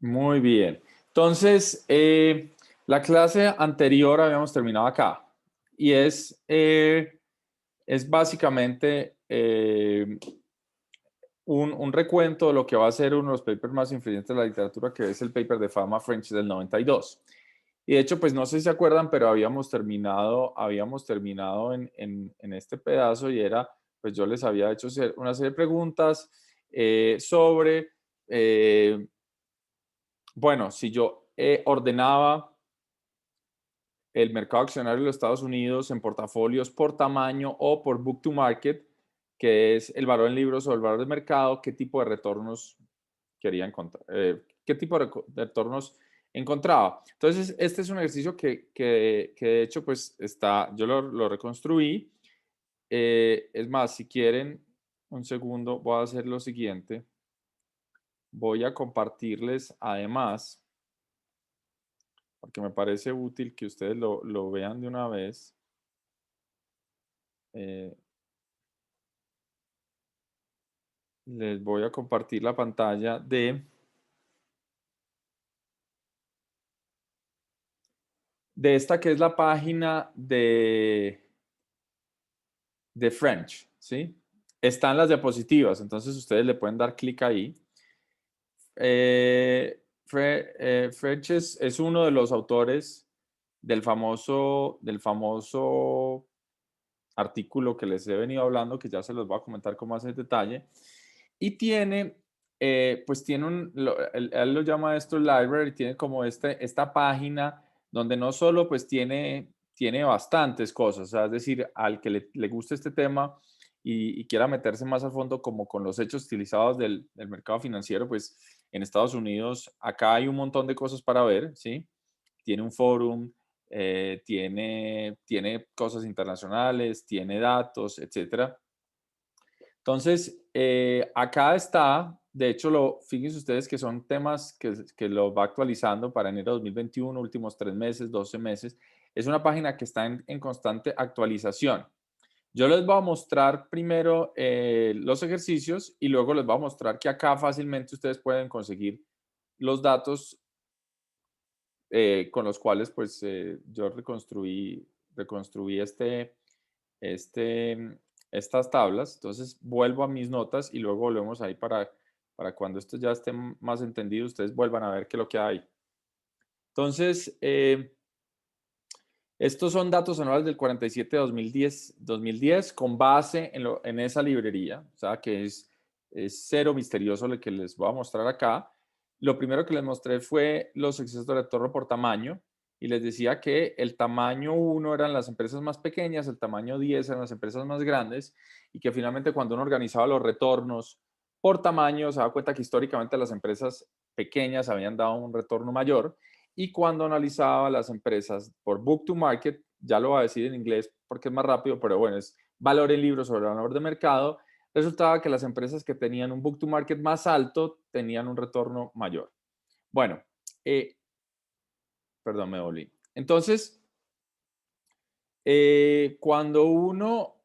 Muy bien. Entonces, la clase anterior habíamos terminado acá y es básicamente un recuento de lo que va a ser uno de los papers más influyentes de la literatura, que es el paper de Fama French del 92. Y de hecho, pues no sé si se acuerdan, pero habíamos terminado en este pedazo y era, pues yo les había hecho una serie de preguntas sobre bueno, si yo ordenaba el mercado accionario de los Estados Unidos en portafolios por tamaño o por book to market, que es el valor en libros o el valor de mercado, qué tipo de retornos quería encontrar, qué tipo de retornos encontraba. Entonces, este es un ejercicio que de hecho, pues está, yo lo reconstruí. Es más, si quieren, un segundo, voy a hacer lo siguiente. Voy a compartirles además porque me parece útil que ustedes lo vean de una vez. eh, Les voy a compartir la pantalla de esta que es la página de French, ¿sí? Están las diapositivas, entonces ustedes le pueden dar clic ahí. French es uno de los autores del famoso artículo que les he venido hablando, que ya se los voy a comentar con más en detalle, y tiene, pues tiene él lo llama esto library, tiene como esta página donde no solo pues tiene bastantes cosas, o sea, es decir, al que le guste este tema y quiera meterse más a fondo como con los hechos utilizados del mercado financiero, pues en Estados Unidos acá hay un montón de cosas para ver, ¿sí? Tiene un forum, tiene cosas internacionales, tiene datos, etcétera. Entonces, acá está, de hecho, fíjense ustedes que son temas que lo va actualizando para enero de 2021, últimos 3 meses, 12 meses. Es una página que está en constante actualización. Yo les voy a mostrar primero los ejercicios y luego les voy a mostrar que acá fácilmente ustedes pueden conseguir los datos con los cuales pues yo reconstruí este, estas tablas. Entonces vuelvo a mis notas y luego volvemos ahí para cuando esto ya esté más entendido, ustedes vuelvan a ver qué es lo que hay. Entonces, estos son datos anuales del 47 de 2010 con base en esa librería, o sea que es cero misterioso lo que les voy a mostrar acá. Lo primero que les mostré fue los excesos de retorno por tamaño y les decía que el tamaño 1 eran las empresas más pequeñas, el tamaño 10 eran las empresas más grandes y que finalmente cuando uno organizaba los retornos por tamaño se daba cuenta que históricamente las empresas pequeñas habían dado un retorno mayor y cuando analizaba las empresas por book to market, ya lo voy a decir en inglés porque es más rápido, pero bueno, es valor en libros sobre valor de mercado, resultaba que las empresas que tenían un book to market más alto tenían un retorno mayor. Bueno, eh, perdón, me volví. Entonces, eh, cuando uno,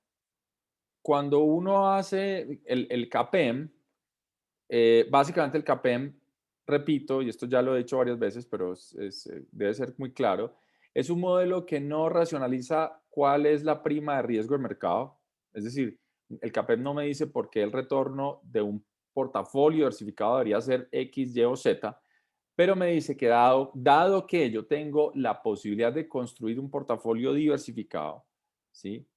cuando uno hace el CAPEM, básicamente el CAPEM, repito, y esto ya lo he dicho varias veces, pero debe ser muy claro, es un modelo que no racionaliza cuál es la prima de riesgo del mercado. Es decir, el CAPEM no me dice por qué el retorno de un portafolio diversificado debería ser X, Y o Z, pero me dice que dado que yo tengo la posibilidad de construir un portafolio diversificado, ¿sí?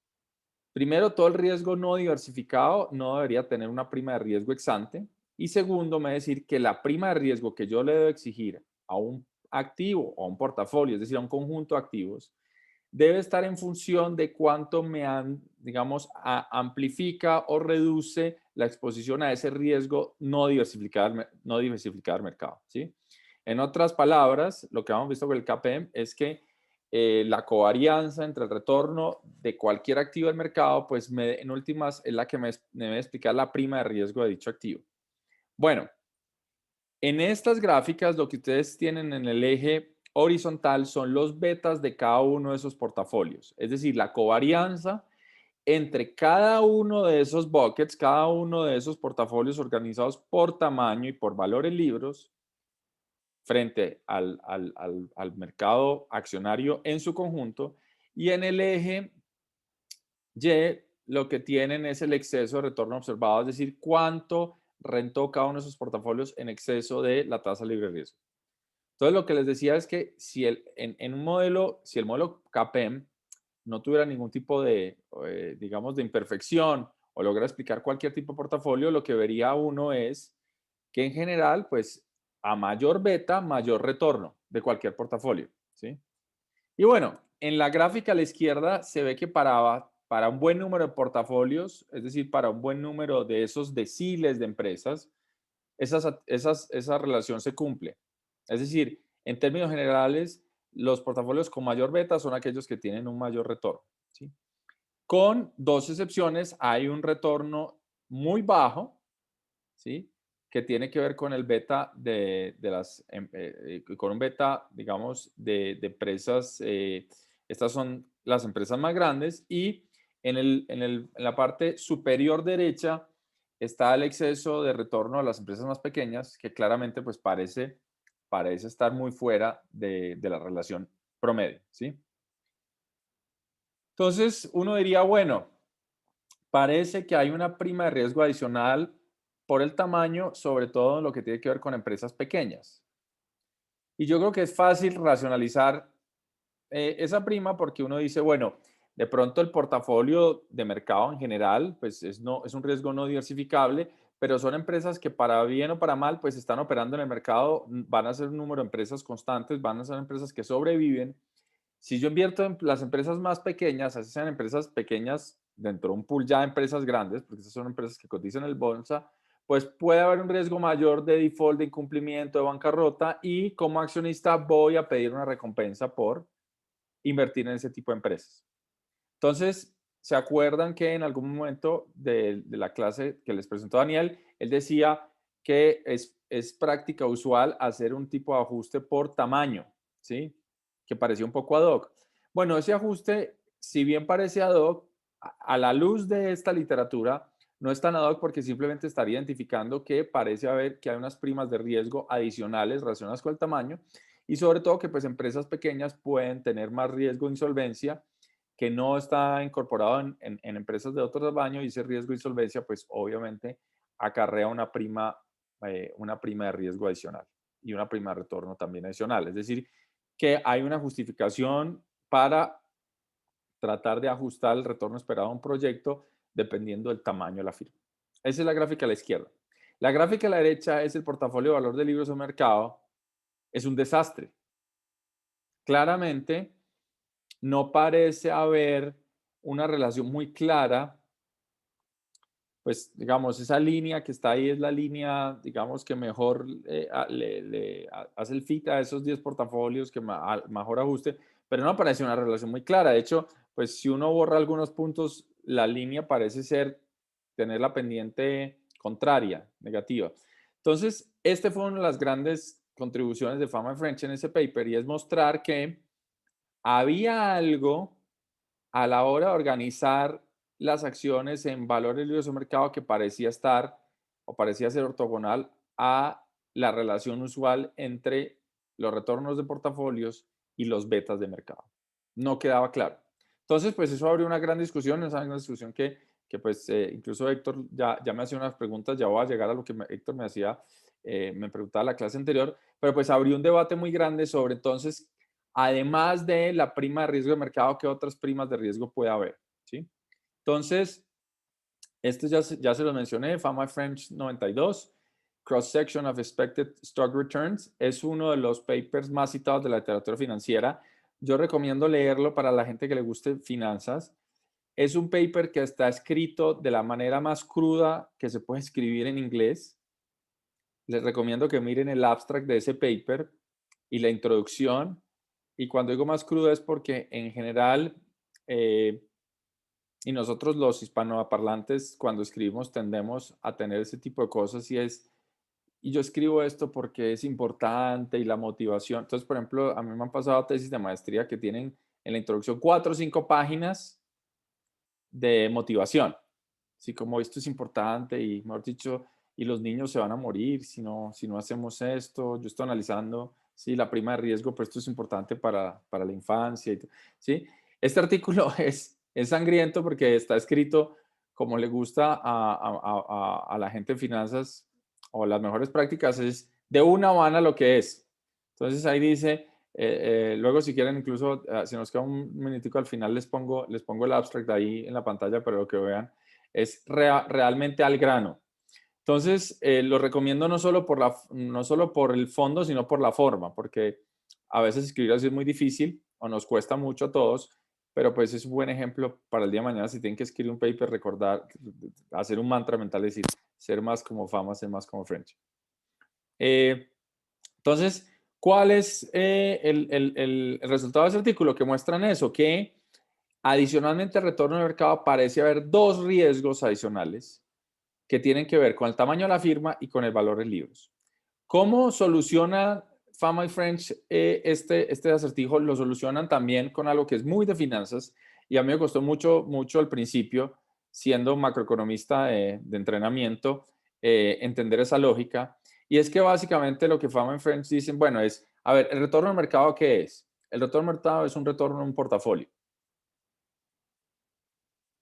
Primero, todo el riesgo no diversificado no debería tener una prima de riesgo ex ante. Y segundo, me decir que la prima de riesgo que yo le debo exigir a un activo o a un portafolio, es decir, a un conjunto de activos, debe estar en función de cuánto digamos, amplifica o reduce la exposición a ese riesgo no diversificado del mercado, ¿sí? En otras palabras, lo que hemos visto con el KPM es que la covarianza entre el retorno de cualquier activo del mercado, pues en últimas es la que me debe explicar la prima de riesgo de dicho activo. Bueno, en estas gráficas lo que ustedes tienen en el eje horizontal son los betas de cada uno de esos portafolios, es decir, la covarianza entre cada uno de esos buckets, cada uno de esos portafolios organizados por tamaño y por valor en libros, frente al mercado accionario en su conjunto, y en el eje Y lo que tienen es el exceso de retorno observado, es decir, cuánto rentó cada uno de esos portafolios en exceso de la tasa libre de riesgo. Entonces, lo que les decía es que si en un modelo, si el modelo CAPEM no tuviera ningún tipo de, digamos, de imperfección o logra explicar cualquier tipo de portafolio, lo que vería uno es que en general, pues a mayor beta, mayor retorno de cualquier portafolio, ¿sí? Y bueno, en la gráfica a la izquierda se ve que para un buen número de portafolios, es decir, para un buen número de esos deciles de empresas, esa relación se cumple. Es decir, en términos generales, los portafolios con mayor beta son aquellos que tienen un mayor retorno, ¿sí? Con dos excepciones, hay un retorno muy bajo, ¿sí? Que tiene que ver con el beta con un beta, digamos, de empresas, estas son las empresas más grandes, y en la parte superior derecha está el exceso de retorno a las empresas más pequeñas, que claramente pues parece estar muy fuera de la relación promedio, ¿sí? Entonces, uno diría, bueno, parece que hay una prima de riesgo adicional por el tamaño, sobre todo en lo que tiene que ver con empresas pequeñas. Y yo creo que es fácil racionalizar esa prima porque uno dice, bueno, de pronto el portafolio de mercado en general, pues no, es un riesgo no diversificable, pero son empresas que para bien o para mal, pues están operando en el mercado, van a ser un número de empresas constantes, van a ser empresas que sobreviven. Si yo invierto en las empresas más pequeñas, así sean empresas pequeñas dentro de un pool ya de empresas grandes, porque esas son empresas que cotizan en el bolsa, pues puede haber un riesgo mayor de default, de incumplimiento, de bancarrota, y como accionista voy a pedir una recompensa por invertir en ese tipo de empresas. Entonces, ¿se acuerdan que en algún momento de la clase que les presentó Daniel, él decía que es práctica usual hacer un tipo de ajuste por tamaño, ¿sí? Que parecía un poco ad hoc. Bueno, ese ajuste, si bien parece ad hoc, a la luz de esta literatura, no es tan ad hoc porque simplemente estaría identificando que parece haber que hay unas primas de riesgo adicionales relacionadas con el tamaño, y sobre todo que pues empresas pequeñas pueden tener más riesgo de insolvencia que no está incorporado en empresas de otro tamaño, y ese riesgo de insolvencia pues obviamente acarrea una prima de riesgo adicional y una prima de retorno también adicional. Es decir, que hay una justificación para tratar de ajustar el retorno esperado a un proyecto dependiendo del tamaño de la firma. Esa es la gráfica a la izquierda. La gráfica a la derecha es el portafolio de valor de libros de mercado. Es un desastre. Claramente, no parece haber una relación muy clara, pues digamos, esa línea que está ahí es la línea, digamos, que mejor hace el fit a esos 10 portafolios, que mejor ajuste, pero no parece una relación muy clara. De hecho, pues si uno borra algunos puntos, la línea parece tener la pendiente contraria, negativa. Entonces, este fue una de las grandes contribuciones de Fama French en ese paper, y es mostrar que había algo a la hora de organizar las acciones en valores libres de mercado que parecía estar o parecía ser ortogonal a la relación usual entre los retornos de portafolios y los betas de mercado. No quedaba claro. Entonces, pues eso abrió una gran discusión, esa es una discusión que pues incluso Héctor ya me hacía unas preguntas, ya voy a llegar a lo que Héctor me hacía, me preguntaba en la clase anterior, pero pues abrió un debate muy grande sobre entonces, además de la prima de riesgo de mercado, ¿qué otras primas de riesgo puede haber? ¿Sí? Entonces, esto ya se lo mencioné, Fama French 92, Cross Section of Expected Stock Returns, es uno de los papers más citados de la literatura financiera. Yo recomiendo leerlo para la gente que le guste finanzas. Es un paper que está escrito de la manera más cruda que se puede escribir en inglés. Les recomiendo que miren el abstract de ese paper y la introducción. Y cuando digo más cruda es porque en general, y nosotros los hispanoparlantes cuando escribimos tendemos a tener ese tipo de cosas, y yo escribo esto porque es importante y la motivación. Entonces, por ejemplo, a mí me han pasado tesis de maestría que tienen en la introducción 4 o 5 páginas de motivación. Así como esto es importante y, mejor dicho, y los niños se van a morir si no hacemos esto. Yo estoy analizando, sí, la prima de riesgo, pero esto es importante para la infancia. ¿Sí? Este artículo es sangriento porque está escrito como le gusta a la gente en finanzas, o las mejores prácticas es de una van a lo que es. Entonces ahí dice, luego si quieren incluso, si nos queda un minutico al final les pongo el abstract ahí en la pantalla para lo que vean, es realmente al grano. Entonces lo recomiendo no solo por el fondo, sino por la forma, porque a veces escribir así es muy difícil o nos cuesta mucho a todos, pero pues es un buen ejemplo para el día de mañana si tienen que escribir un paper, recordar, hacer un mantra mental, decir, ser más como Fama, ser más como French. Entonces, ¿cuál es el resultado de ese artículo? Que muestran eso, que adicionalmente al retorno al mercado parece haber dos riesgos adicionales que tienen que ver con el tamaño de la firma y con el valor de libros. ¿Cómo soluciona Fama y French este acertijo? Lo solucionan también con algo que es muy de finanzas y a mí me costó mucho, mucho al principio, siendo macroeconomista de entrenamiento, entender esa lógica. Y es que básicamente lo que Fama y French dicen, bueno, es, a ver, ¿el retorno al mercado qué es? El retorno al mercado es un retorno en un portafolio.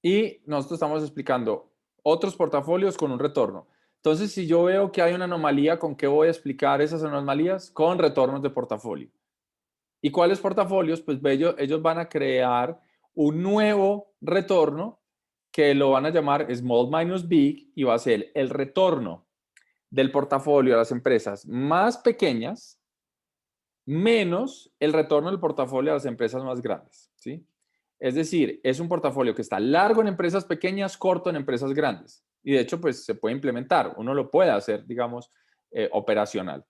Y nosotros estamos explicando otros portafolios con un retorno. Entonces, si yo veo que hay una anomalía, ¿con qué voy a explicar esas anomalías? Con retornos de portafolio. ¿Y cuáles portafolios? Pues ellos van a crear un nuevo retorno que lo van a llamar small minus big y va a ser el retorno del portafolio de las empresas más pequeñas menos el retorno del portafolio de las empresas más grandes, ¿sí? Es decir, es un portafolio que está largo en empresas pequeñas, corto en empresas grandes. Y de hecho, pues se puede implementar, uno lo puede hacer, digamos, operacional.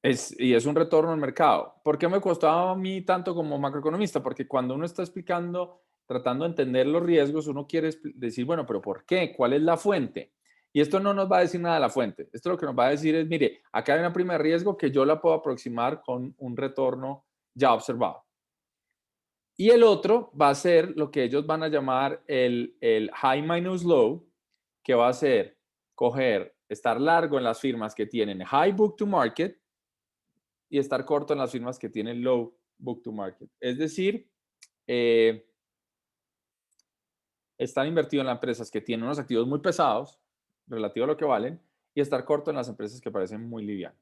Y es un retorno al mercado. ¿Por qué me costaba a mí tanto como macroeconomista? Porque cuando uno está explicando, tratando de entender los riesgos, uno quiere decir, bueno, pero ¿por qué? ¿Cuál es la fuente? Y esto no nos va a decir nada de la fuente. Esto lo que nos va a decir es, mire, acá hay una prima de riesgo que yo la puedo aproximar con un retorno ya observado. Y el otro va a ser lo que ellos van a llamar el high minus low, que va a ser estar largo en las firmas que tienen high book to market y estar corto en las firmas que tienen low book to market. Es decir, estar invertido en las empresas que tienen unos activos muy pesados, relativo a lo que valen, y estar corto en las empresas que parecen muy livianas.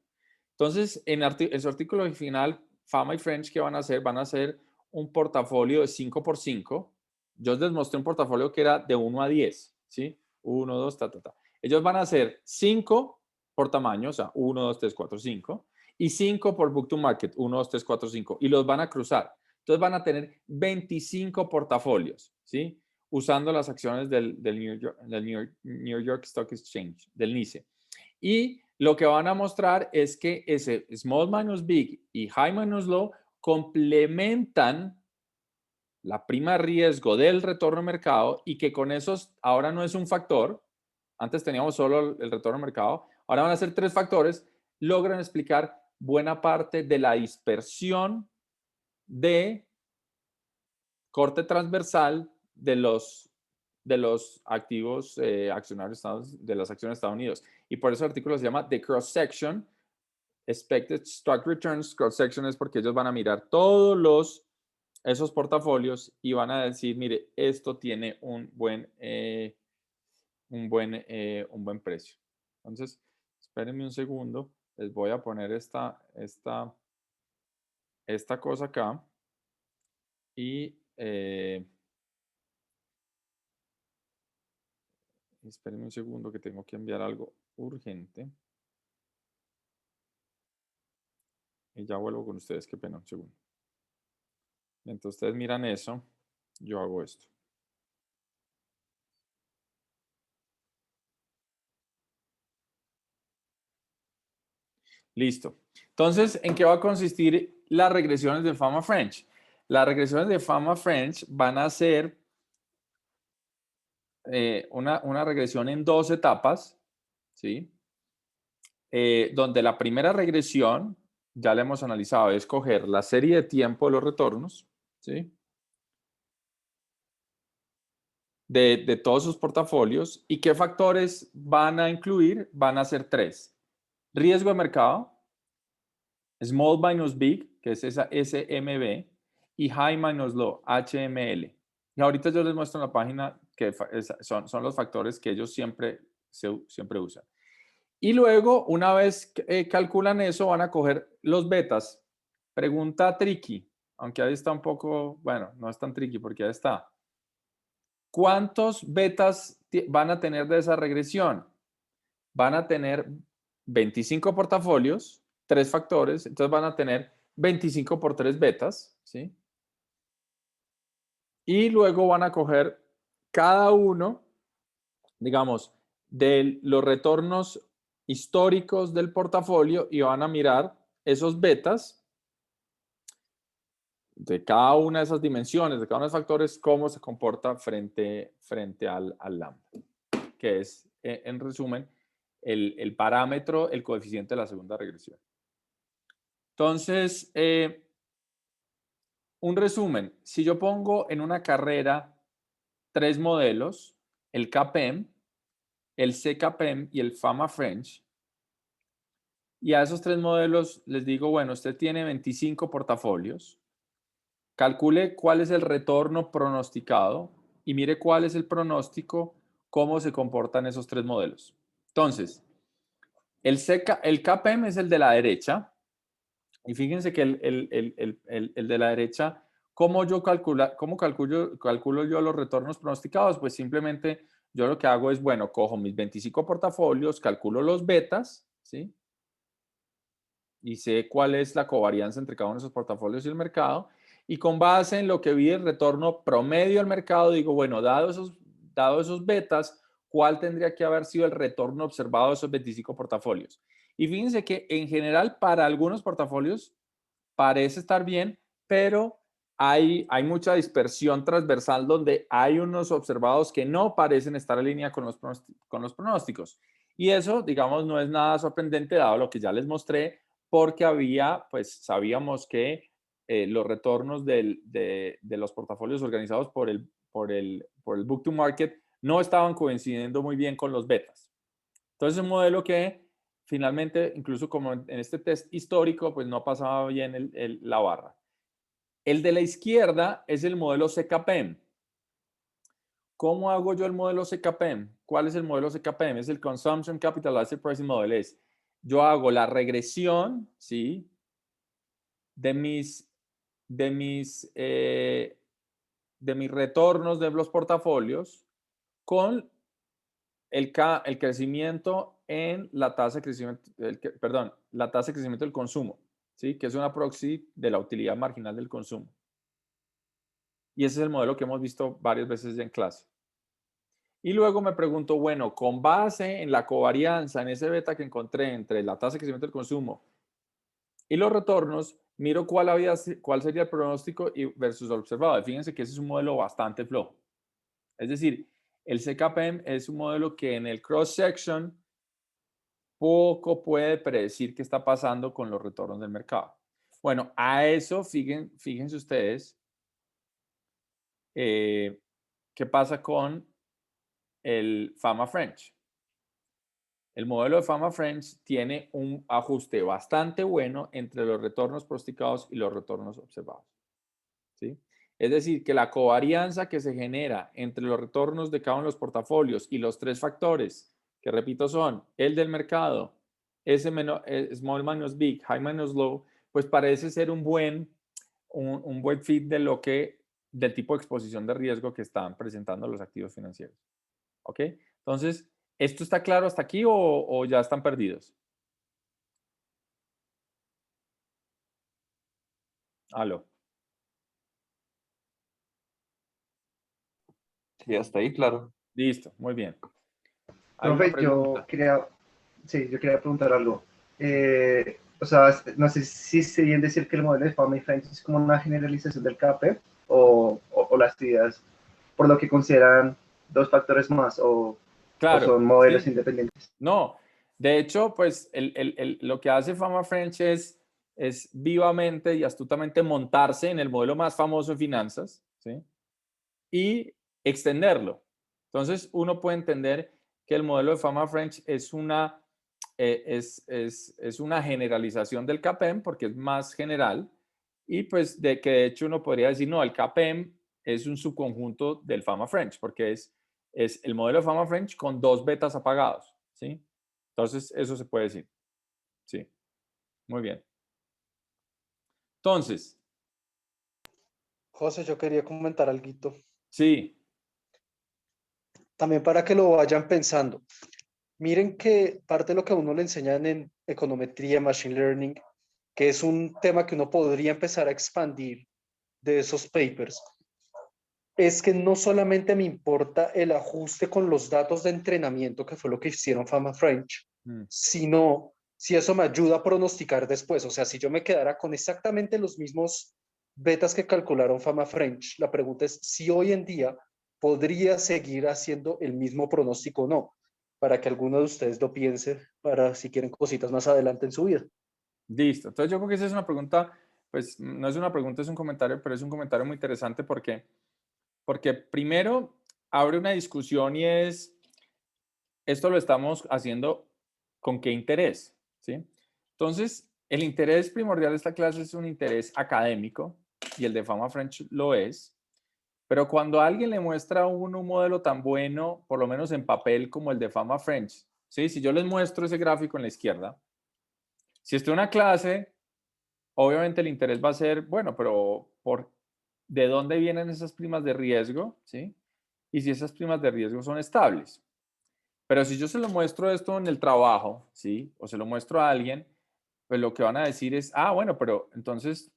Entonces, en su artículo final, Fama y French, ¿qué van a hacer? Van a hacer un portafolio de 5x5. Yo les mostré un portafolio que era de 1 a 10, ¿sí? 1, 2, ta, ta, ta. Ellos van a hacer 5 por tamaño, o sea, 1, 2, 3, 4, 5, y 5 por book to market, 1, 2, 3, 4, 5, y los van a cruzar. Entonces van a tener 25 portafolios, ¿sí? Usando las acciones del New York Stock Exchange, del NYSE. Y lo que van a mostrar es que ese small minus big y high minus low complementan la prima de riesgo del retorno al mercado y que con esos ahora no es un factor, antes teníamos solo el retorno al mercado, ahora van a ser 3 factores, logran explicar buena parte de la dispersión de corte transversal de los activos accionarios de las acciones de Estados Unidos. Y por eso el artículo se llama The Cross Section, Expected Stock Returns. Cross Section es porque ellos van a mirar todos esos portafolios y van a decir, mire, esto tiene un buen precio. Entonces, espérenme un segundo, les voy a poner esta cosa acá y espérenme un segundo que tengo que enviar algo urgente. Y ya vuelvo con ustedes, qué pena, un segundo. Mientras ustedes miran eso, yo hago esto. Listo. Entonces, ¿en qué va a consistir las regresiones de Fama French? Las regresiones de Fama French van a ser una regresión en 2 etapas, ¿sí? Donde la primera regresión, ya la hemos analizado, es coger la serie de tiempo de los retornos, ¿sí? de todos sus portafolios. ¿Y qué factores van a incluir? Van a ser 3. Riesgo de mercado, small minus big, que es esa SMB, y high minus low, HML. Y ahorita yo les muestro en la página que son los factores que ellos siempre usan. Y luego, una vez calculan eso, van a coger los betas. Pregunta tricky, aunque ahí está un poco, bueno, no es tan tricky porque ahí está. ¿Cuántos betas van a tener de esa regresión? Van a tener 25 portafolios, 3 factores, entonces van a tener 25 por 3 betas, ¿sí? Y luego van a coger cada uno, digamos, de los retornos históricos del portafolio y van a mirar esos betas de cada una de esas dimensiones, de cada uno de esos factores, cómo se comporta frente al lambda, que es, en resumen, el parámetro, el coeficiente de la segunda regresión. Entonces, un resumen, si yo pongo en una carrera 3 modelos, el CAPM, el CCAPM y el Fama French, y a esos 3 modelos les digo, bueno, usted tiene 25 portafolios, calcule cuál es el retorno pronosticado y mire cuál es el pronóstico, cómo se comportan esos 3 modelos. Entonces, el CAPM es el de la derecha, y fíjense que el de la derecha, ¿cómo calculo yo los retornos pronosticados? Pues simplemente yo lo que hago es, bueno, cojo mis 25 portafolios, calculo los betas, ¿sí? Y sé cuál es la covarianza entre cada uno de esos portafolios y el mercado. Y con base en lo que vi el retorno promedio del mercado, digo, bueno, dado esos betas, ¿cuál tendría que haber sido el retorno observado de esos 25 portafolios? Y fíjense que en general para algunos portafolios parece estar bien, pero hay mucha dispersión transversal donde hay unos observados que no parecen estar en línea con los pronósticos. Y eso, digamos, no es nada sorprendente dado lo que ya les mostré, porque sabíamos que los retornos de los portafolios organizados por el book to market no estaban coincidiendo muy bien con los betas. Entonces, es un modelo que finalmente, incluso como en este test histórico, pues no pasaba bien la barra. El de la izquierda es el modelo CKPM. ¿Cómo hago yo el modelo CKPM? ¿Cuál es el modelo CKPM? Es el Consumption Capital Asset Pricing Model. Yo hago la regresión, ¿sí? de mis retornos de los portafolios con el crecimiento en la tasa de crecimiento, la tasa de crecimiento del consumo, ¿sí? Que es una proxy de la utilidad marginal del consumo. Y ese es el modelo que hemos visto varias veces ya en clase. Y luego me pregunto, bueno, con base en la covarianza, en ese beta que encontré entre la tasa de crecimiento del consumo y los retornos, miro cuál sería el pronóstico versus observado. Y fíjense que ese es un modelo bastante flojo. Es decir, el CKPM es un modelo que en el cross-section poco puede predecir qué está pasando con los retornos del mercado. Bueno, a eso fíjense ustedes qué pasa con el Fama French. El modelo de Fama French tiene un ajuste bastante bueno entre los retornos pronosticados y los retornos observados, ¿sí? Es decir, que la covarianza que se genera entre los retornos de cada uno de los portafolios y los 3 factores, que repito son el del mercado, small minus big, high minus low, pues parece ser un buen fit del tipo de exposición de riesgo que están presentando los activos financieros. ¿Ok? Entonces, ¿esto está claro hasta aquí o ya están perdidos? Aló. Sí, hasta ahí, claro. Listo, muy bien. ¿Hay una Profe, pregunta? yo quería preguntar algo. O sea, no sé si se bien decir que el modelo de Fama y French es como una generalización del KP o las ideas, por lo que consideran 2 factores más o Claro, son modelos sí. independientes. No, de hecho, pues lo que hace Fama French es vivamente y astutamente montarse en el modelo más famoso en finanzas, ¿sí? Y extenderlo. Entonces, uno puede entender que el modelo de Fama French es una generalización del CAPM porque es más general y pues que de hecho uno podría decir, no, el CAPM es un subconjunto del Fama French porque es el modelo de Fama French con 2 betas apagados, ¿sí? Entonces, eso se puede decir. Sí, muy bien. Entonces, José, yo quería comentar algo. sí, También para que lo vayan pensando. Miren que parte de lo que a uno le enseñan en econometría, machine learning, que es un tema que uno podría empezar a expandir de esos papers, es que no solamente me importa el ajuste con los datos de entrenamiento, que fue lo que hicieron Fama French, sino si eso me ayuda a pronosticar después. O sea, si yo me quedara con exactamente los mismos betas que calcularon Fama French, la pregunta es si hoy en día podría seguir haciendo el mismo pronóstico o no, para que alguno de ustedes lo piense, para si quieren cositas más adelante en su vida. listo. Entonces yo creo que esa es una pregunta, pues no es una pregunta, es un comentario, pero es un comentario muy interesante porque primero abre una discusión y es, esto lo estamos haciendo con qué interés, ¿sí? Entonces, el interés primordial de esta clase es un interés académico y el de Fama French lo es, pero cuando alguien le muestra a uno un modelo tan bueno, por lo menos en papel, como el de Fama French, ¿sí? Si yo les muestro ese gráfico en la izquierda, si estoy en una clase, obviamente el interés va a ser, bueno, pero ¿de dónde vienen esas primas de riesgo? ¿Sí? Y si esas primas de riesgo son estables. Pero si yo se lo muestro esto en el trabajo, ¿sí? O se lo muestro a alguien, pues lo que van a decir es, ah, bueno, pero entonces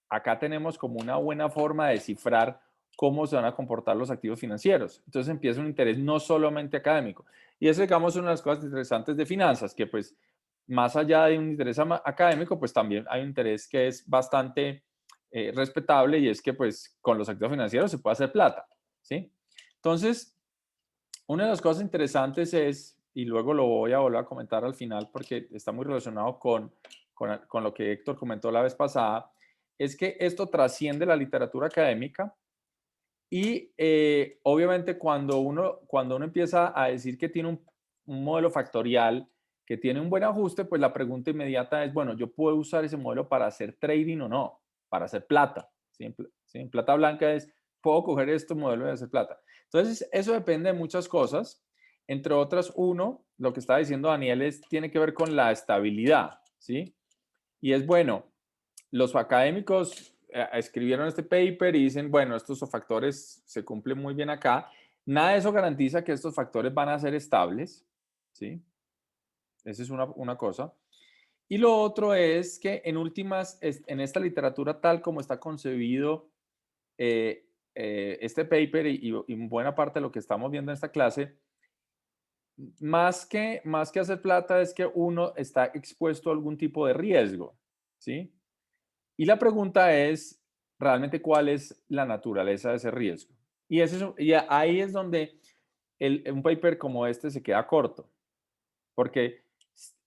acá tenemos como una buena forma de descifrar cómo se van a comportar los activos financieros. Entonces empieza un interés no solamente académico. Y eso, digamos, es una de las cosas interesantes de finanzas, que pues más allá de un interés académico, pues también hay un interés que es bastante respetable y es que pues con los activos financieros se puede hacer plata, ¿sí? Entonces, una de las cosas interesantes es, y luego lo voy a volver a comentar al final porque está muy relacionado con lo que Héctor comentó la vez pasada, es que esto trasciende la literatura académica y obviamente cuando uno empieza a decir que tiene un modelo factorial, que tiene un buen ajuste, pues la pregunta inmediata es, bueno, ¿yo puedo usar ese modelo para hacer trading o no? Para hacer plata. ¿Sí? En plata blanca es, ¿puedo coger este modelo y hacer plata? Entonces, eso depende de muchas cosas. Entre otras, uno, lo que está diciendo Daniel tiene que ver con la estabilidad, ¿sí? Y es bueno, los académicos escribieron este paper y dicen, bueno, estos factores se cumplen muy bien acá. Nada de eso garantiza que estos factores van a ser estables, ¿sí? Esa es una cosa. Y lo otro es que en últimas, en esta literatura tal como está concebido este paper y buena parte de lo que estamos viendo en esta clase, más que hacer plata es que uno está expuesto a algún tipo de riesgo, ¿sí? Y la pregunta es realmente cuál es la naturaleza de ese riesgo. Y ahí es donde un paper como este se queda corto, porque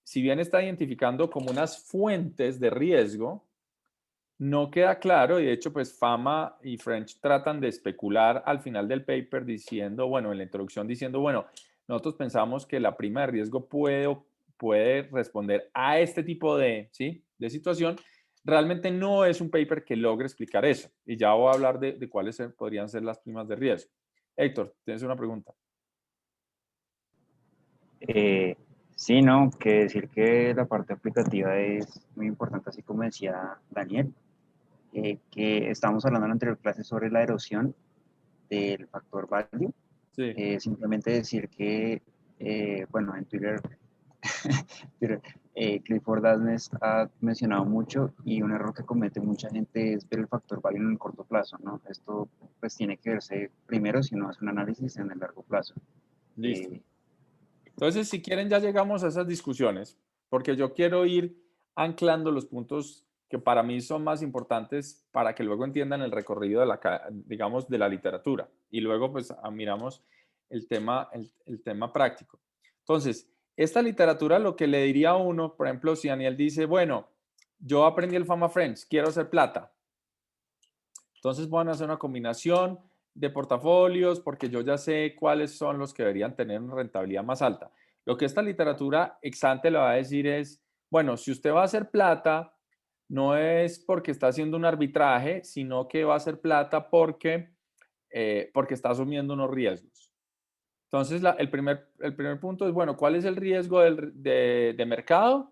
si bien está identificando como unas fuentes de riesgo, no queda claro, y de hecho pues Fama y French tratan de especular al final del paper diciendo, bueno, en la introducción diciendo, bueno, nosotros pensamos que la prima de riesgo puede responder a este tipo ¿sí? de situación. Realmente no es un paper que logre explicar eso. Y ya voy a hablar de cuáles podrían ser las primas de riesgo. Héctor, tienes una pregunta. Sí, no, que decir que la parte aplicativa es muy importante, así como decía Daniel, que estamos hablando en la anterior clase sobre la erosión del factor value. Sí. Simplemente decir que, bueno, en Twitter, Clifford Adnes ha mencionado mucho y un error que comete mucha gente es ver el factor value en el corto plazo, ¿no? Esto pues tiene que verse primero si uno hace un análisis en el largo plazo. Listo. Entonces, si quieren, ya llegamos a esas discusiones, porque yo quiero ir anclando los puntos que para mí son más importantes para que luego entiendan el recorrido de digamos, de la literatura. Y luego, pues, miramos el tema práctico. Entonces, esta literatura lo que le diría a uno, por ejemplo, si Daniel dice, bueno, yo aprendí el Fama Friends, quiero hacer plata. Entonces, van a hacer una combinación de portafolios porque yo ya sé cuáles son los que deberían tener una rentabilidad más alta. Lo que esta literatura ex ante le va a decir es, bueno, si usted va a hacer plata, no es porque está haciendo un arbitraje, sino que va a hacer plata porque, porque está asumiendo unos riesgos. Entonces, el primer punto es, bueno, ¿cuál es el riesgo de mercado?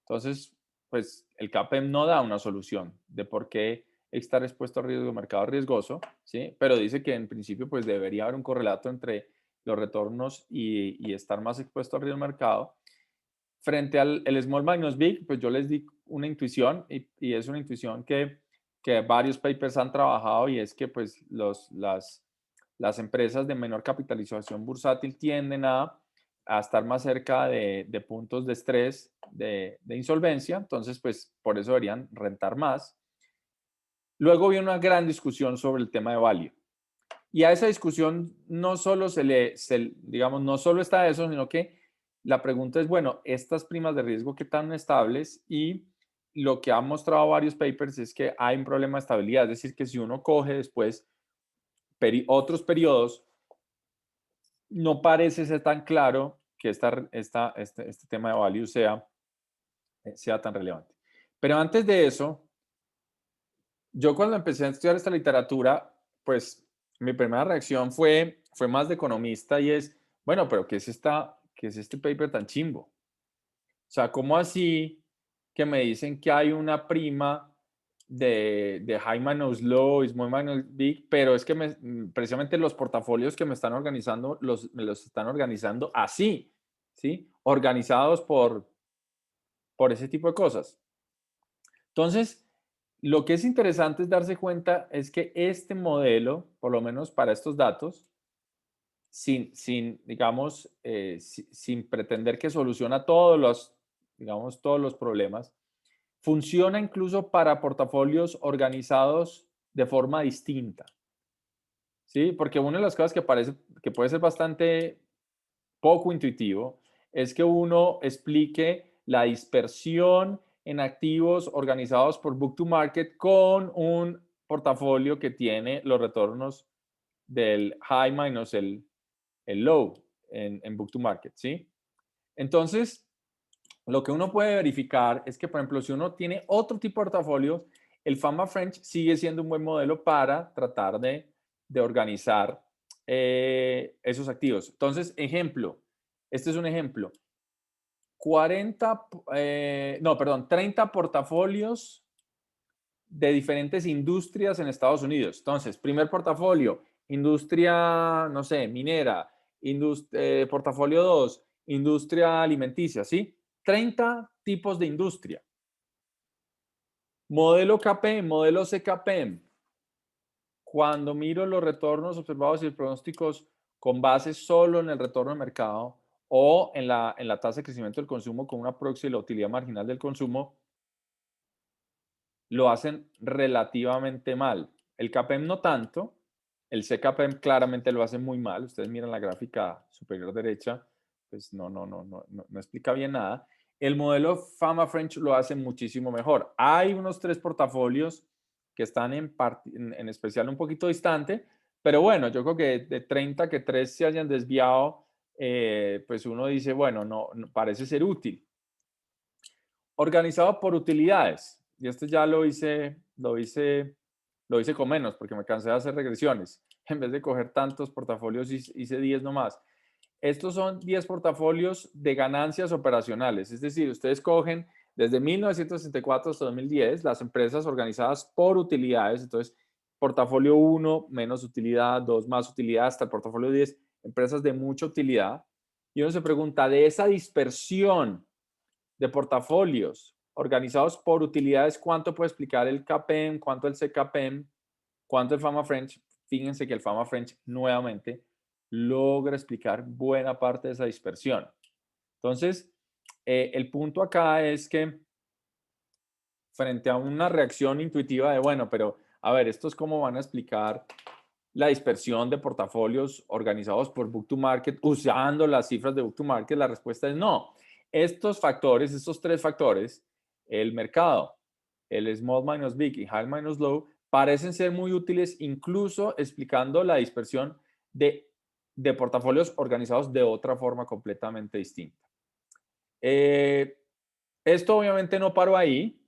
Entonces, pues el CAPEM no da una solución de por qué estar expuesto a riesgo de mercado riesgoso, ¿sí? Pero dice que en principio pues debería haber un correlato entre los retornos y estar más expuesto al riesgo de mercado. Frente al el small minus big, pues yo les di una intuición y es una intuición que varios papers han trabajado y es que pues las empresas de menor capitalización bursátil tienden a estar más cerca de puntos de estrés de insolvencia, entonces pues por eso deberían rentar más. Luego viene una gran discusión sobre el tema de value. Y a esa discusión no solo digamos, no solo está eso, sino que la pregunta es, bueno, estas primas de riesgo, ¿qué tan estables? Y lo que han mostrado varios papers es que hay un problema de estabilidad, es decir, que si uno coge después otros periodos, no parece ser tan claro que este tema de value sea tan relevante. Pero antes de eso, yo cuando empecé a estudiar esta literatura, pues mi primera reacción fue más de economista y es, bueno, pero ¿qué es este paper tan chimbo? O sea, ¿cómo así que me dicen que hay una prima de high minus low y small minus big, pero es que precisamente los portafolios que me están organizando, me los están organizando así, ¿sí? Organizados por ese tipo de cosas. Entonces, lo que es interesante es darse cuenta es que este modelo, por lo menos para estos datos, digamos, sin pretender que soluciona digamos, todos los problemas, funciona incluso para portafolios organizados de forma distinta. ¿Sí? Porque una de las cosas que puede ser bastante poco intuitivo es que uno explique la dispersión en activos organizados por book to market con un portafolio que tiene los retornos del high menos el low en book to market, ¿sí? Entonces, lo que uno puede verificar es que, por ejemplo, si uno tiene otro tipo de portafolio, el Fama French sigue siendo un buen modelo para tratar de organizar esos activos. Entonces, ejemplo, este es un ejemplo. 30 portafolios de diferentes industrias en Estados Unidos. Entonces, primer portafolio, industria, no sé, minera, portafolio 2, industria alimenticia, ¿sí? 30 tipos de industria. Modelo KPM, modelo CKPM. Cuando miro los retornos observados y los pronósticos con base solo en el retorno de mercado o en la tasa de crecimiento del consumo con una proxy de la utilidad marginal del consumo, lo hacen relativamente mal. El KPM no tanto, el CKPM claramente lo hace muy mal. Ustedes miran la gráfica superior derecha, pues no explica bien nada. El modelo Fama French lo hace muchísimo mejor. Hay unos 3 portafolios que están en especial un poquito distante, pero bueno, yo creo que de 30 que 3 se hayan desviado, pues uno dice, bueno, no parece ser útil. Organizado por utilidades. Y esto ya lo hice con menos porque me cansé de hacer regresiones. En vez de coger tantos portafolios, hice 10 nomás. Estos son 10 portafolios de ganancias operacionales. Es decir, ustedes cogen desde 1964 hasta 2010 las empresas organizadas por utilidades. Entonces, portafolio 1 menos utilidad, 2 más utilidad, hasta el portafolio 10, empresas de mucha utilidad. Y uno se pregunta, de esa dispersión de portafolios organizados por utilidades, ¿cuánto puede explicar el KPM? ¿Cuánto el CKPM? ¿Cuánto el Fama French? Fíjense que el Fama French nuevamente logra explicar buena parte de esa dispersión. Entonces, el punto acá es que frente a una reacción intuitiva de, bueno, pero a ver, ¿estos cómo van a explicar la dispersión de portafolios organizados por Book to Market usando las cifras de Book to Market? La respuesta es no. Estos 3 factores, el mercado, el small minus big y high minus low, parecen ser muy útiles, incluso explicando la dispersión de portafolios organizados de otra forma completamente distinta. Esto obviamente no paró ahí.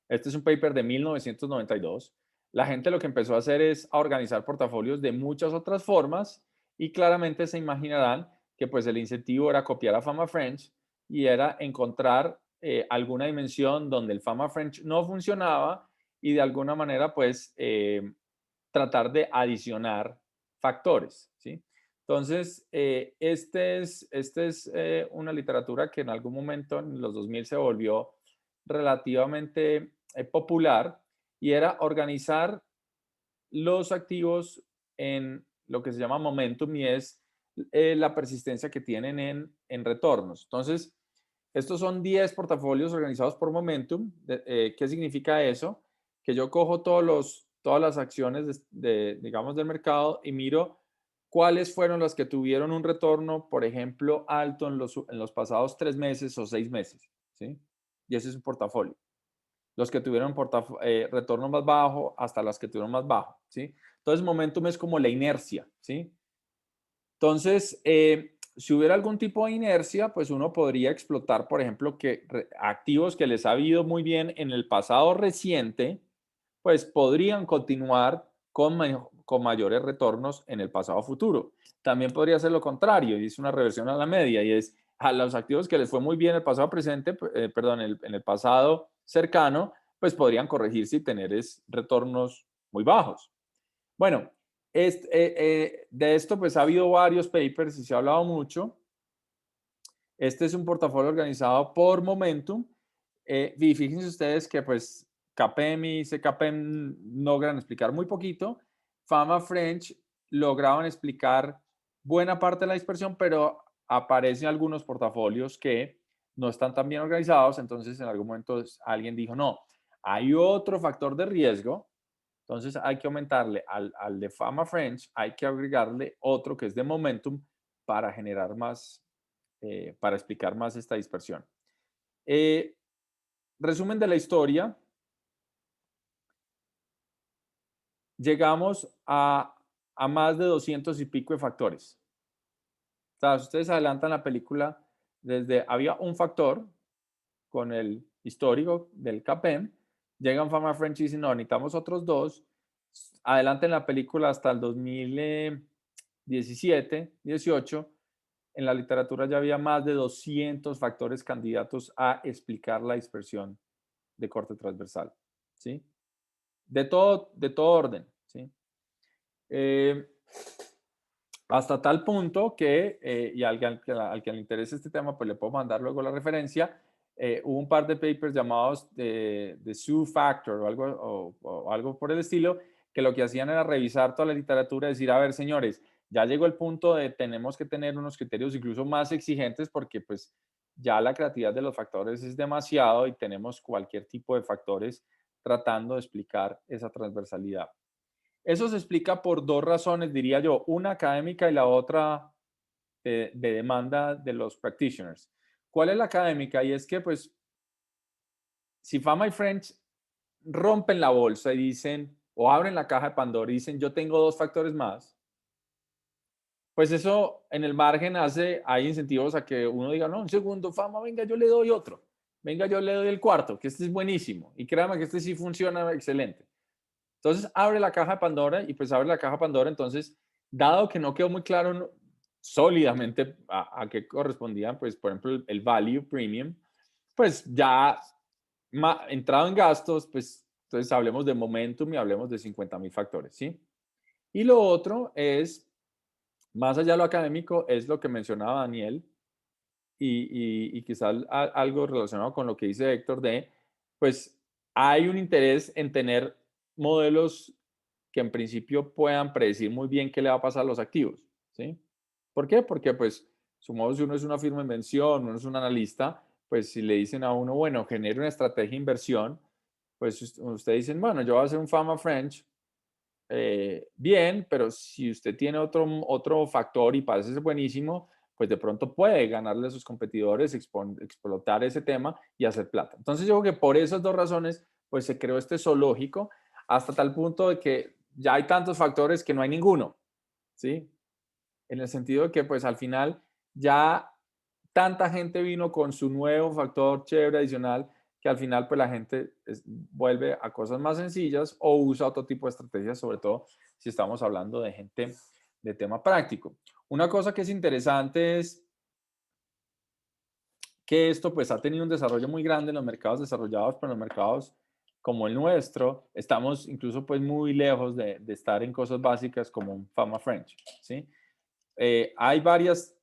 Este es un paper de 1992. La gente lo que empezó a hacer es a organizar portafolios de muchas otras formas y claramente se imaginarán que pues el incentivo era copiar a Fama French y era encontrar alguna dimensión donde el Fama French no funcionaba y de alguna manera pues tratar de adicionar factores, ¿sí? Entonces, este es una literatura que en algún momento en los 2000 se volvió relativamente popular y era organizar los activos en lo que se llama momentum y es la persistencia que tienen en retornos. Entonces, estos son 10 portafolios organizados por momentum. ¿Qué significa eso? Que yo cojo todas las acciones digamos, del mercado y miro cuáles fueron las que tuvieron un retorno, por ejemplo, alto en los pasados 3 meses o 6 meses, ¿sí? Y ese es un portafolio. Los que tuvieron retorno más bajo hasta las que tuvieron más bajo, ¿sí? Entonces, momentum es como la inercia, ¿sí? Entonces, si hubiera algún tipo de inercia, pues uno podría explotar, por ejemplo, que activos que les ha ido muy bien en el pasado reciente, pues podrían continuar con mayores retornos en el pasado futuro. También podría ser lo contrario, y es una reversión a la media, y es a los activos que les fue muy bien en el pasado presente, en el pasado cercano, pues podrían corregirse y tener retornos muy bajos. Bueno, de esto pues ha habido varios papers y se ha hablado mucho. Este es un portafolio organizado por Momentum. Y fíjense ustedes que pues CAPEM y CCAPEM logran explicar muy poquito. Fama French lograban explicar buena parte de la dispersión, pero aparecen algunos portafolios que no están tan bien organizados. Entonces, en algún momento alguien dijo, no, hay otro factor de riesgo. Entonces, hay que aumentarle al de Fama French, hay que agregarle otro que es de Momentum para generar más, para explicar más esta dispersión. Resumen de la historia. Llegamos a más de 200 y pico de factores. O sea, si ustedes adelantan la película, había un factor con el histórico del CAPEM, llegan Fama French y dicen, no, necesitamos otros dos, adelanten la película hasta el 2017, 18, en la literatura ya había más de 200 factores candidatos a explicar la dispersión de corte transversal, ¿sí? De todo orden, ¿sí? Hasta tal punto que, y al que le interese este tema, pues le puedo mandar luego la referencia, hubo un par de papers llamados de Sioux Factor o algo por el estilo, que lo que hacían era revisar toda la literatura y decir, a ver, señores, ya llegó el punto de tenemos que tener unos criterios incluso más exigentes porque pues ya la creatividad de los factores es demasiado y tenemos cualquier tipo de factores tratando de explicar esa transversalidad. Eso se explica por dos razones, diría yo, una académica y la otra de demanda de los practitioners. ¿Cuál es la académica? Y es que, pues, si Fama y French rompen la bolsa y dicen, o abren la caja de Pandora y dicen, yo tengo dos factores más, pues eso en el margen hay incentivos a que uno diga, no, un segundo, Fama, venga, yo le doy otro. Venga, yo le doy el cuarto, que este es buenísimo. Y créame que este sí funciona excelente. Entonces abre la caja de Pandora y pues abre la caja de Pandora. Entonces, dado que no quedó muy claro sólidamente a qué correspondían, pues por ejemplo el value premium, pues ya entrado en gastos, pues entonces hablemos de momentum y hablemos de 50,000 factores, ¿sí? Y lo otro es, más allá de lo académico, es lo que mencionaba Daniel y quizás algo relacionado con lo que dice Héctor pues hay un interés en tener modelos que en principio puedan predecir muy bien qué le va a pasar a los activos, ¿sí? ¿Por qué? Porque pues, sumamos si uno es una firma de inversión, uno es un analista, pues si le dicen a uno, bueno, genere una estrategia de inversión, pues ustedes dicen, bueno, yo voy a hacer un Fama French, bien, pero si usted tiene otro factor y parece ser buenísimo, pues de pronto puede ganarle a sus competidores, explotar ese tema y hacer plata. Entonces yo creo que por esas dos razones, pues se creó este zoológico. hasta tal punto de que ya hay tantos factores que no hay ninguno, ¿sí? En el sentido de que pues al final ya tanta gente vino con su nuevo factor chévere adicional que al final pues la gente vuelve a cosas más sencillas o usa otro tipo de estrategias, sobre todo si estamos hablando de gente de tema práctico. Una cosa que es interesante es que esto pues ha tenido un desarrollo muy grande en los mercados desarrollados, pero en los mercados como el nuestro, estamos incluso pues muy lejos de estar en cosas básicas como un Fama French, ¿sí? Hay varias,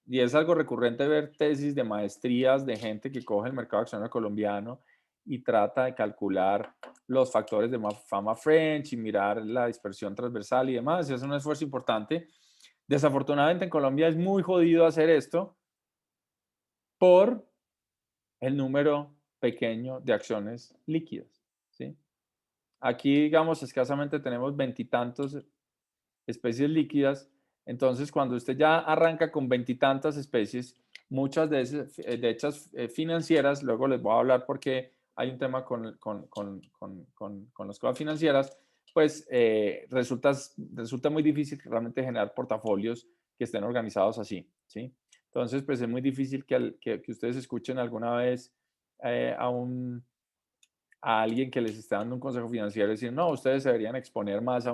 y es algo recurrente ver tesis de maestrías de gente que coge el mercado accionario colombiano y trata de calcular los factores de Fama French y mirar la dispersión transversal y demás. Es un esfuerzo importante. Desafortunadamente en Colombia es muy jodido hacer esto por el número pequeño de acciones líquidas, ¿sí? Aquí, digamos, escasamente tenemos veintitantos especies líquidas. Entonces, cuando usted ya arranca con veintitantas especies, muchas de hechas financieras, luego les voy a hablar porque hay un tema con las cosas financieras, pues resulta muy difícil realmente generar portafolios que estén organizados así, ¿sí? Entonces, pues es muy difícil que ustedes escuchen alguna vez a alguien que les esté dando un consejo financiero y decir, no, ustedes deberían exponer más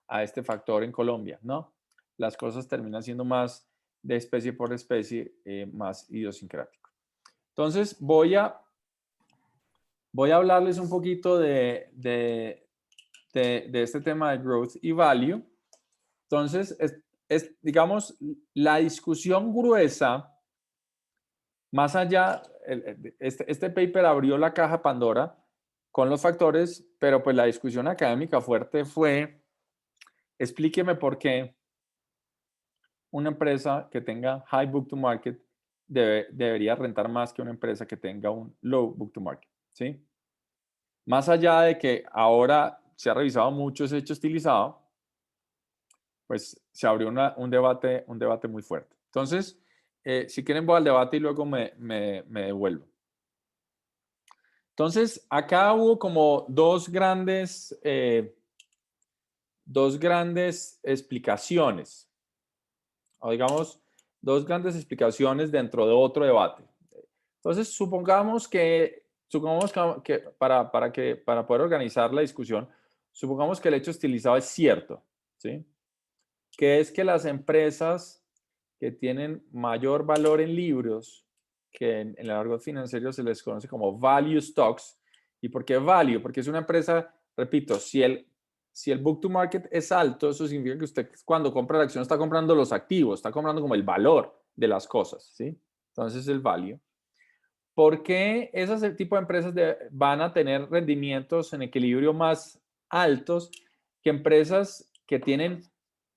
a este factor en Colombia, ¿no? Las cosas terminan siendo más de especie por especie, más idiosincrático. Entonces, voy a hablarles un poquito de este tema de growth y value. Entonces, digamos, la discusión gruesa, más allá, este paper abrió la caja Pandora con los factores, pero pues la discusión académica fuerte fue, explíqueme por qué una empresa que tenga high book to market debería rentar más que una empresa que tenga un low book to market, ¿sí? Más allá de que ahora se ha revisado mucho ese hecho estilizado, pues se abrió un debate muy fuerte. Entonces, si quieren voy al debate y luego me devuelvo. Entonces, acá hubo como dos grandes explicaciones, o digamos, dos grandes explicaciones dentro de otro debate. Entonces, supongamos que para poder organizar la discusión, supongamos que el hecho estilizado es cierto, ¿sí? Que es que las empresas que tienen mayor valor en libros, que en el argot financiero se les conoce como value stocks. ¿Y por qué value? Porque es una empresa, repito, si el book to market es alto, eso significa que usted cuando compra la acción está comprando los activos, está comprando como el valor de las cosas, ¿sí? Entonces el value. ¿Por qué ese tipo de empresas van a tener rendimientos en equilibrio más altos que empresas que tienen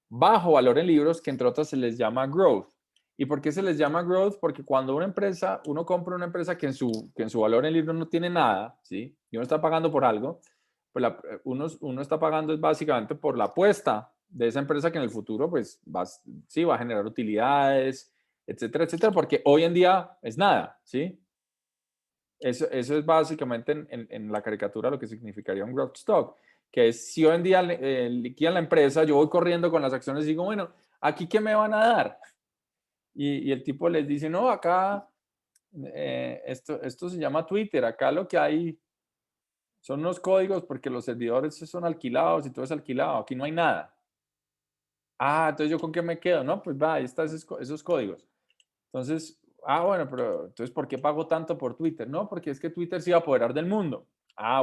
bajo valor en libros, que entre otras se les llama growth? ¿Y por qué se les llama growth? Porque cuando uno compra una empresa que en su valor en libros no tiene nada, ¿sí? Y uno está pagando por algo, pues uno está pagando es básicamente por la apuesta de esa empresa que en el futuro pues va a generar utilidades, etcétera, etcétera, porque hoy en día es nada, ¿sí? Eso es básicamente en la caricatura lo que significaría un growth stock, que es si hoy en día liquidan la empresa, yo voy corriendo con las acciones y digo, bueno, ¿aquí qué me van a dar? Y el tipo les dice, no, acá esto se llama Twitter, acá lo que hay son unos códigos porque los servidores son alquilados y todo es alquilado, aquí no hay nada. Ah, entonces yo con qué me quedo, no, pues va, ahí están esos códigos. Entonces, bueno, pero entonces, ¿por qué pago tanto por Twitter? No, porque es que Twitter se iba a apoderar del mundo.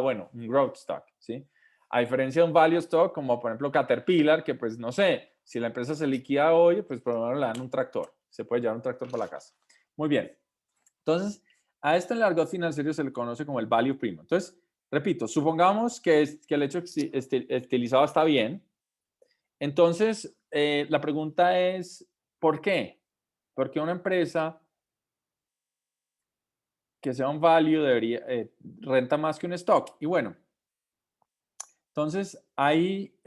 Bueno, un growth stock, ¿sí? A diferencia de un value stock, como por ejemplo Caterpillar, que pues no sé, si la empresa se liquida hoy, pues por lo menos le dan un tractor. Se puede llevar un tractor para la casa. Muy bien. Entonces, a esto en el argot financiero se le conoce como el value primo. Entonces, repito, supongamos que el hecho estilizado está bien. Entonces, la pregunta es, ¿por qué? Porque una empresa que sea un value debería renta más que un stock. Y bueno, entonces ahí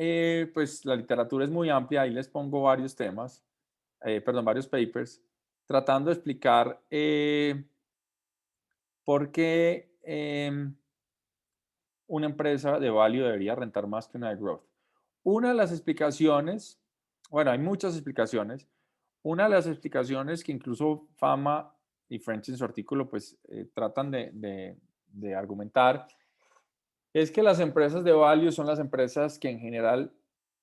pues la literatura es muy amplia, ahí les pongo varios temas, varios papers, tratando de explicar por qué una empresa de value debería rentar más que una de growth? Una de las explicaciones, bueno, hay muchas explicaciones. Una de las explicaciones que incluso Fama y French en su artículo pues tratan de argumentar es que las empresas de value son las empresas que en general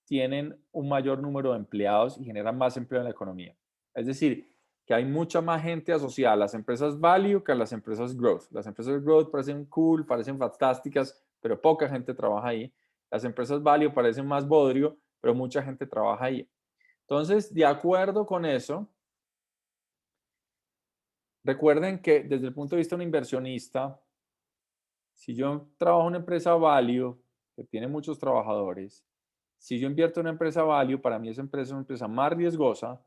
tienen un mayor número de empleados y generan más empleo en la economía. Es decir, que hay mucha más gente asociada a las empresas value que a las empresas growth. Las empresas growth parecen cool, parecen fantásticas, pero poca gente trabaja ahí. Las empresas value parecen más bodrio, pero mucha gente trabaja ahí. Entonces, de acuerdo con eso, recuerden que desde el punto de vista de un inversionista, si yo trabajo en una empresa value que tiene muchos trabajadores, si yo invierto en una empresa value, para mí esa empresa es una empresa más riesgosa,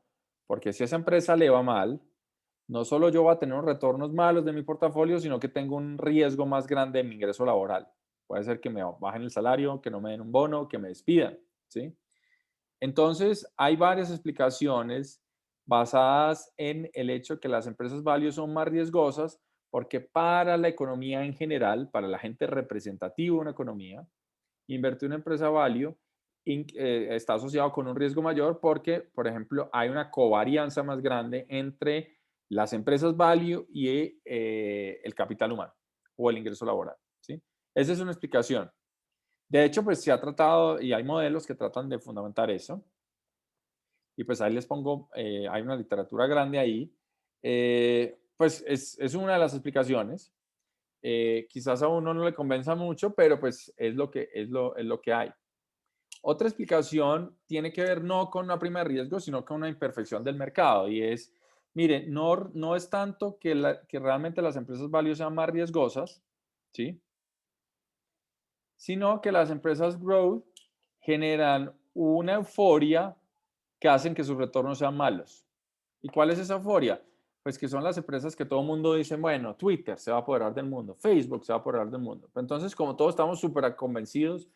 porque si esa empresa le va mal, no solo yo voy a tener unos retornos malos de mi portafolio, sino que tengo un riesgo más grande de mi ingreso laboral. Puede ser que me bajen el salario, que no me den un bono, que me despidan, ¿sí? Entonces, hay varias explicaciones basadas en el hecho de que las empresas value son más riesgosas porque para la economía en general, para la gente representativa de una economía, invertir en una empresa value está asociado con un riesgo mayor porque, por ejemplo, hay una covarianza más grande entre las empresas value y el capital humano o el ingreso laboral, ¿sí? Esa es una explicación. De hecho, pues se ha tratado y hay modelos que tratan de fundamentar eso. Y pues ahí les pongo, hay una literatura grande ahí. Pues es una de las explicaciones. Quizás a uno no le convenza mucho, pero pues es lo que hay. Otra explicación tiene que ver no con una prima de riesgo, sino con una imperfección del mercado. Y es, mire, no es tanto que realmente las empresas value sean más riesgosas, ¿sí? Sino que las empresas growth generan una euforia que hacen que sus retornos sean malos. ¿Y cuál es esa euforia? Pues que son las empresas que todo el mundo dice, bueno, Twitter se va a apoderar del mundo, Facebook se va a apoderar del mundo. Entonces, como todos estamos súper convencidos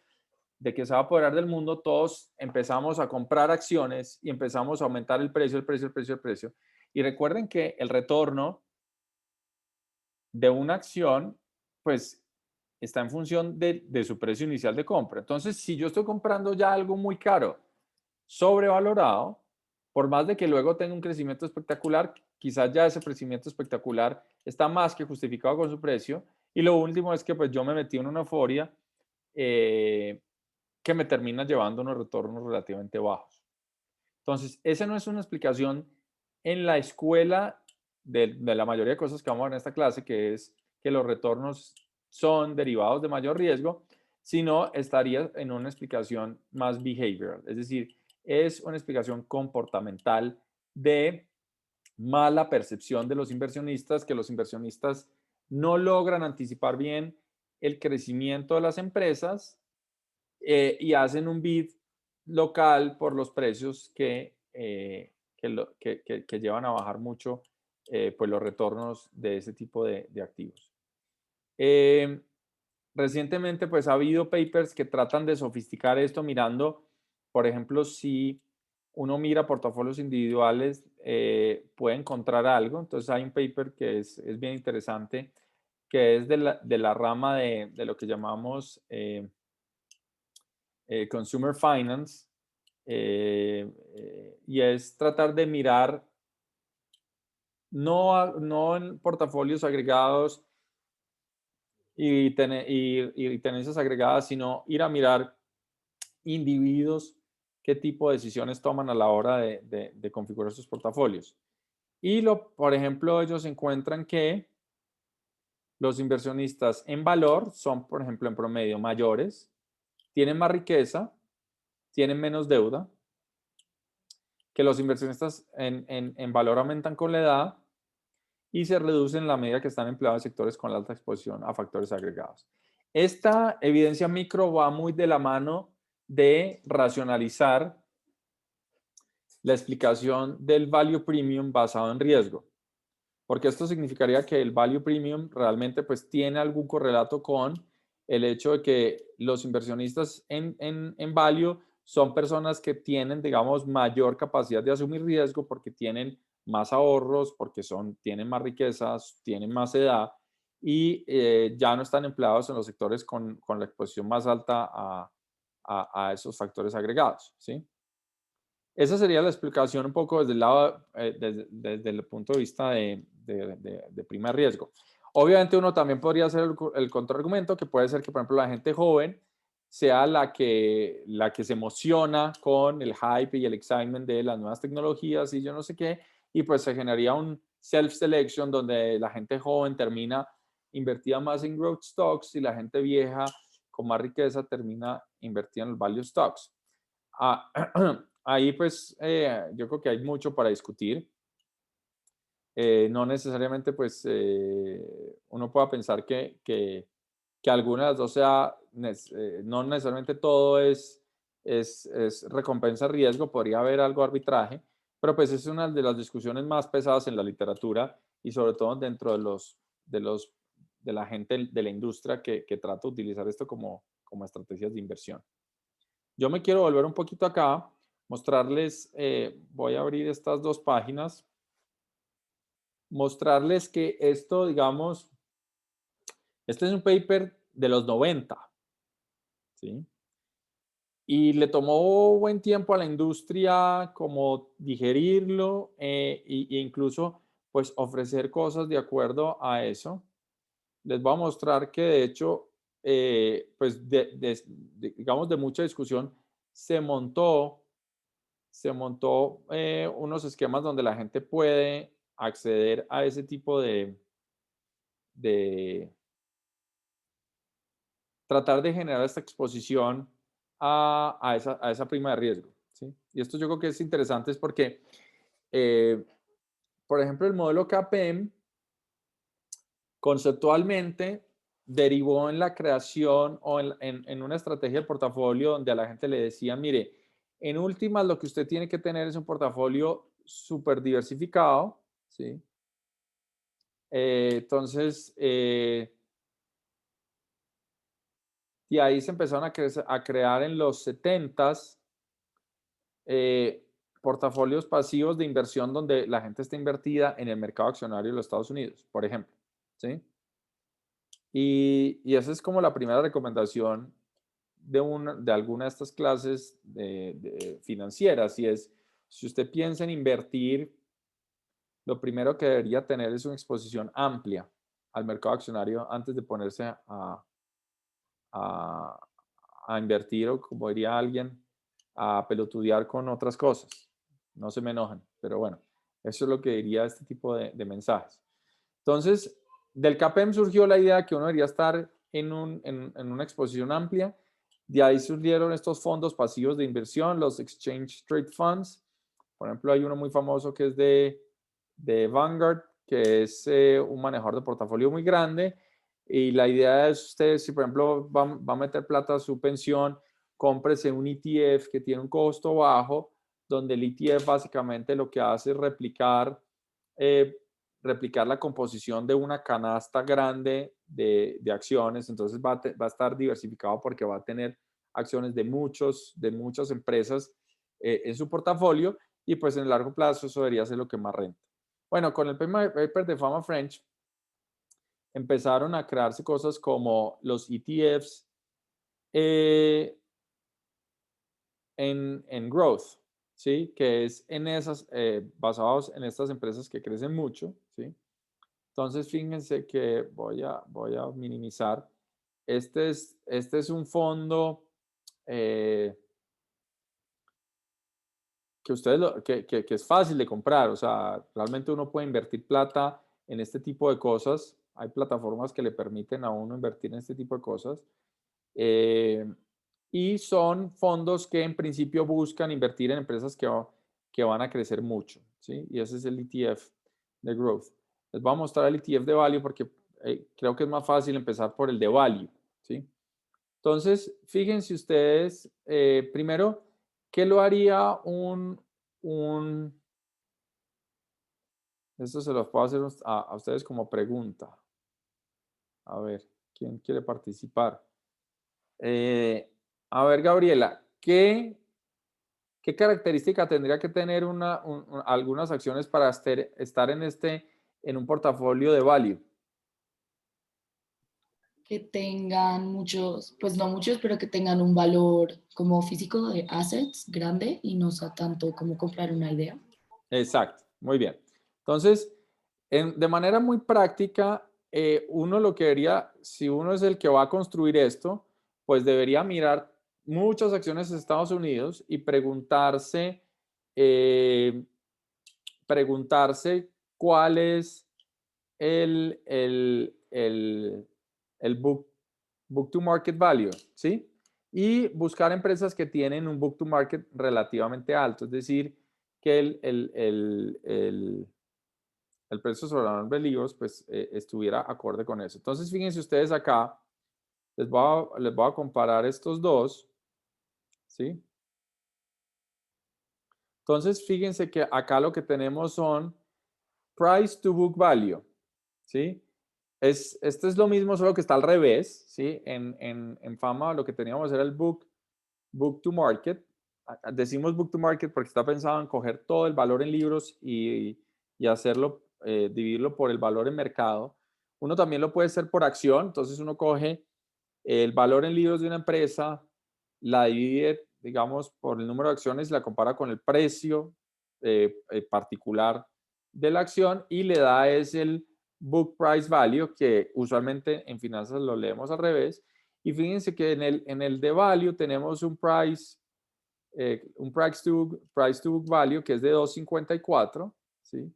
de que se va a apoderar del mundo, todos empezamos a comprar acciones y empezamos a aumentar el precio, el precio, el precio, el precio. Y recuerden que el retorno de una acción, pues está en función de su precio inicial de compra. Entonces, si yo estoy comprando ya algo muy caro, sobrevalorado, por más de que luego tenga un crecimiento espectacular, quizás ya ese crecimiento espectacular está más que justificado con su precio. Y lo último es que pues yo me metí en una euforia que me termina llevando unos retornos relativamente bajos. Entonces, esa no es una explicación en la escuela de la mayoría de cosas que vamos a ver en esta clase, que es que los retornos son derivados de mayor riesgo, sino estaría en una explicación más behavioral, es decir, es una explicación comportamental de mala percepción de los inversionistas, que los inversionistas no logran anticipar bien el crecimiento de las empresas y hacen un bid local por los precios que llevan a bajar mucho pues los retornos de ese tipo de activos. Recientemente pues ha habido papers que tratan de sofisticar esto mirando, por ejemplo, si uno mira portafolios individuales, puede encontrar algo. Entonces hay un paper que es bien interesante, que es de la rama de lo que llamamos Consumer Finance, y es tratar de mirar no en portafolios agregados y tenencias agregadas, sino ir a mirar individuos qué tipo de decisiones toman a la hora de configurar sus portafolios. Y por ejemplo, ellos encuentran que los inversionistas en valor son, por ejemplo, en promedio mayores, tienen más riqueza, tienen menos deuda, que los inversionistas en valor aumentan con la edad y se reducen en la medida que están empleados en sectores con alta exposición a factores agregados. Esta evidencia micro va muy de la mano de racionalizar la explicación del value premium basado en riesgo, porque esto significaría que el value premium realmente pues tiene algún correlato con el hecho de que los inversionistas en value son personas que tienen, digamos, mayor capacidad de asumir riesgo porque tienen más ahorros, porque tienen más riquezas, tienen más edad y ya no están empleados en los sectores con la exposición más alta a esos factores agregados, ¿sí? Esa sería la explicación un poco desde el lado, desde el punto de vista de primer riesgo. Obviamente uno también podría hacer el contraargumento, que puede ser que, por ejemplo, la gente joven sea la que se emociona con el hype y el excitement de las nuevas tecnologías y yo no sé qué, y pues se generaría un self-selection donde la gente joven termina invertida más en growth stocks y la gente vieja con más riqueza termina invertida en los value stocks. Ahí pues yo creo que hay mucho para discutir. No necesariamente pues uno pueda pensar que alguna de las dos sea, no necesariamente todo es recompensa riesgo, podría haber algo de arbitraje, pero pues es una de las discusiones más pesadas en la literatura y sobre todo dentro de la gente de la industria que trata de utilizar esto como estrategias de inversión. Yo me quiero volver un poquito acá, mostrarles, voy a abrir estas dos páginas, mostrarles que esto, digamos, este es un paper de los 90, ¿sí? Y le tomó buen tiempo a la industria como digerirlo e incluso pues ofrecer cosas de acuerdo a eso. Les voy a mostrar que de hecho, pues digamos de mucha discusión, se montó unos esquemas donde la gente puede acceder a ese tipo de tratar de generar esta exposición a esa prima de riesgo, ¿sí? Y esto yo creo que es interesante es porque, por ejemplo, el modelo KPM conceptualmente derivó en la creación o en una estrategia de portafolio donde a la gente le decía, mire, en últimas lo que usted tiene que tener es un portafolio súper diversificado, ¿sí? Entonces, y ahí se empezaron a crear en los 70s portafolios pasivos de inversión donde la gente está invertida en el mercado accionario de los Estados Unidos, por ejemplo, ¿sí? Y esa es como la primera recomendación de alguna de estas clases financieras, y es, si usted piensa en invertir, lo primero que debería tener es una exposición amplia al mercado accionario antes de ponerse a invertir o, como diría alguien, a pelotudear con otras cosas. No se me enojan, pero bueno, eso es lo que diría este tipo de mensajes. Entonces, del CAPEM surgió la idea que uno debería estar en una exposición amplia. De ahí surgieron estos fondos pasivos de inversión, los Exchange Trade Funds. Por ejemplo, hay uno muy famoso que es de Vanguard, que es un manejador de portafolio muy grande. Y la idea es usted, si por ejemplo va a meter plata a su pensión, cómprese un ETF que tiene un costo bajo, donde el ETF básicamente lo que hace es replicar la composición de una canasta grande de acciones. Entonces va a estar diversificado porque va a tener acciones de muchas empresas en su portafolio y pues en el largo plazo eso debería ser lo que más renta. Bueno, con el paper de Fama French empezaron a crearse cosas como los ETFs en growth, ¿sí? Que es en esas, basados en estas empresas que crecen mucho, ¿sí? Entonces, fíjense que voy a minimizar. Este es un fondo que ustedes que es fácil de comprar. O sea, realmente uno puede invertir plata en este tipo de cosas. Hay plataformas que le permiten a uno invertir en este tipo de cosas. Y son fondos que en principio buscan invertir en empresas que van a crecer mucho, ¿sí? Y ese es el ETF de Growth. Les voy a mostrar el ETF de Value porque creo que es más fácil empezar por el de Value, ¿sí? Entonces, fíjense ustedes, primero, ¿qué lo haría esto se los puedo hacer a ustedes como pregunta. A ver, ¿quién quiere participar? A ver, Gabriela, ¿qué característica tendría que tener algunas acciones para estar en un portafolio de value? que tengan muchos, pues no muchos, pero que tengan un valor como físico de assets grande y no sea tanto como comprar una idea. Exacto, muy bien. Entonces, de manera muy práctica, uno lo que debería, si uno es el que va a construir esto, pues debería mirar muchas acciones de Estados Unidos y preguntarse cuál es el book to market value, ¿sí? Y buscar empresas que tienen un book to market relativamente alto, es decir, que el precio sobre la de libros pues estuviera acorde con eso. Entonces, fíjense ustedes acá, les voy a comparar estos dos, ¿sí? Entonces, fíjense que acá lo que tenemos son price to book value, ¿sí? Esto es lo mismo, solo que está al revés, ¿sí? En Fama lo que teníamos era el book to market. Decimos book to market porque está pensado en coger todo el valor en libros y hacerlo, dividirlo por el valor en mercado. Uno también lo puede hacer por acción, entonces uno coge el valor en libros de una empresa, la divide, digamos, por el número de acciones y la compara con el precio particular de la acción y le da es el book price value, que usualmente en finanzas lo leemos al revés. Y fíjense que en el de value tenemos un price to book value que es de 2.54, ¿sí?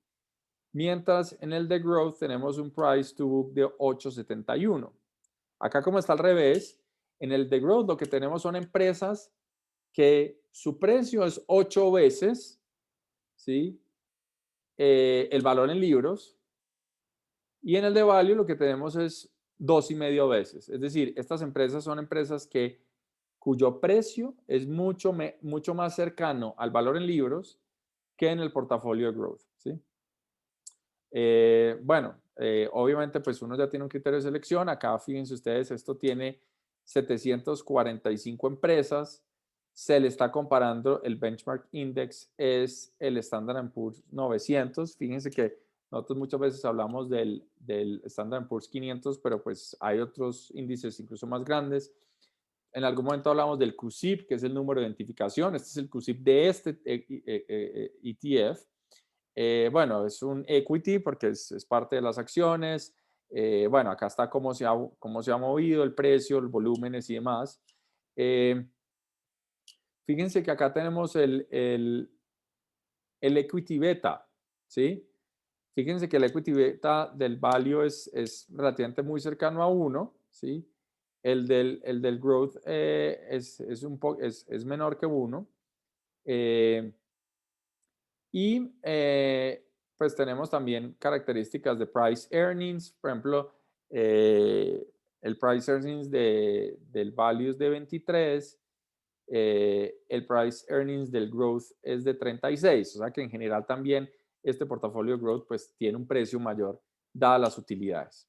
Mientras en el de growth tenemos un price to book de 8.71. Acá como está al revés, en el de growth lo que tenemos son empresas que su precio es 8 veces, ¿sí? El valor en libros. Y en el de value lo que tenemos es 2.5 veces. Es decir, estas empresas son empresas cuyo precio es mucho más cercano al valor en libros que en el portafolio de growth, ¿sí? Bueno, obviamente pues uno ya tiene un criterio de selección. Acá fíjense ustedes, esto tiene 745 empresas. Se le está comparando, el benchmark index es el Standard & Poor's 900. Fíjense que nosotros muchas veces hablamos del Standard & Poor's 500, pero pues hay otros índices incluso más grandes. En algún momento hablamos del CUSIP, que es el número de identificación. Este es el CUSIP de este ETF. Bueno, es un equity porque es parte de las acciones. Bueno, acá está cómo se ha movido el precio, los volúmenes y demás. Fíjense que acá tenemos el equity beta, ¿sí? Fíjense que el equity beta del value es relativamente muy cercano a 1, ¿sí? El del growth es menor que 1. Y pues tenemos también características de price earnings. Por ejemplo, el price earnings del value es de 23. El price earnings del growth es de 36. O sea que en general también este portafolio de growth pues tiene un precio mayor dadas las utilidades.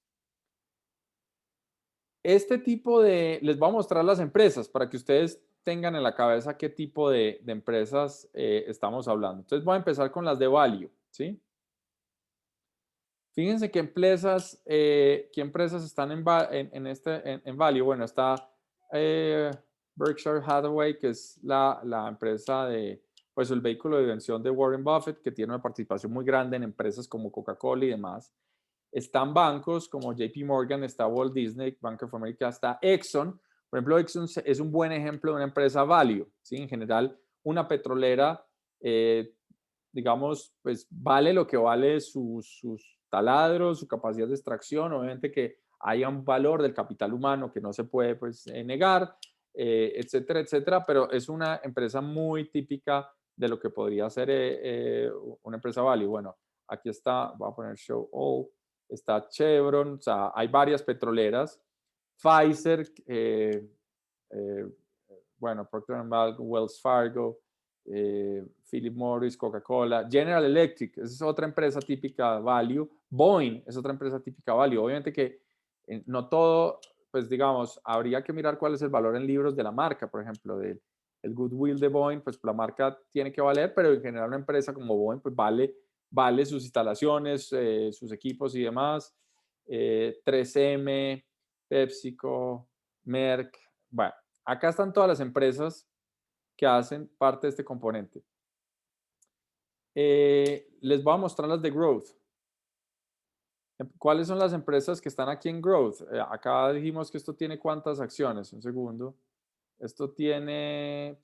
Este tipo les voy a mostrar las empresas para que ustedes tengan en la cabeza qué tipo de empresas estamos hablando. Entonces voy a empezar con las de value, ¿sí? Fíjense qué empresas están en value. Bueno, está Berkshire Hathaway, que es la empresa pues el vehículo de inversión de Warren Buffett, que tiene una participación muy grande en empresas como Coca-Cola y demás. Están bancos como JP Morgan, está Walt Disney, Bank of America, está Exxon. Por ejemplo, Exxon es un buen ejemplo de una empresa value, ¿sí? En general, una petrolera, digamos, pues vale lo que vale sus taladros, su capacidad de extracción. Obviamente que haya un valor del capital humano que no se puede pues, negar, etcétera, etcétera, pero es una empresa muy típica de lo que podría ser una empresa value. Bueno, aquí está, voy a poner show all. Está Chevron, o sea, hay varias petroleras, Pfizer, bueno, Procter & Gamble, Wells Fargo, Philip Morris, Coca-Cola, General Electric, esa es otra empresa típica value, Boeing es otra empresa típica value. Obviamente que no todo, pues digamos, habría que mirar cuál es el valor en libros de la marca, por ejemplo, el goodwill de Boeing, pues la marca tiene que valer, pero en general una empresa como Boeing, pues vale sus instalaciones, sus equipos y demás. 3M, PepsiCo, Merck. Bueno, acá están todas las empresas que hacen parte de este componente. Les voy a mostrar las de growth. ¿Cuáles son las empresas que están aquí en growth? Acá dijimos que esto tiene ¿cuántas acciones? Un segundo. Esto tiene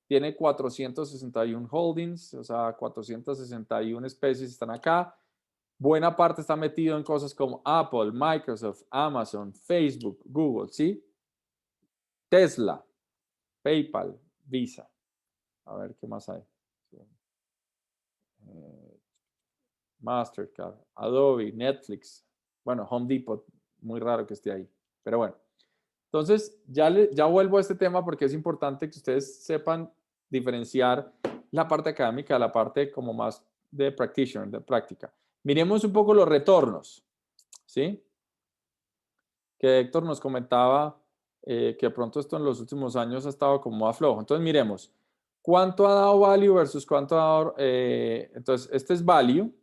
461 holdings, o sea, 461 especies están acá. Buena parte está metido en cosas como Apple, Microsoft, Amazon, Facebook, Google, ¿sí? Tesla, PayPal, Visa. A ver, ¿qué más hay? Mastercard, Adobe, Netflix. Bueno, Home Depot, muy raro que esté ahí. Pero bueno. Entonces, ya vuelvo a este tema porque es importante que ustedes sepan diferenciar la parte académica de la parte como más de practitioner, de práctica. Miremos un poco los retornos, ¿sí? Que Héctor nos comentaba que de pronto esto en los últimos años ha estado como más flojo. Entonces, miremos, ¿cuánto ha dado value versus cuánto ha dado? Entonces, este es value.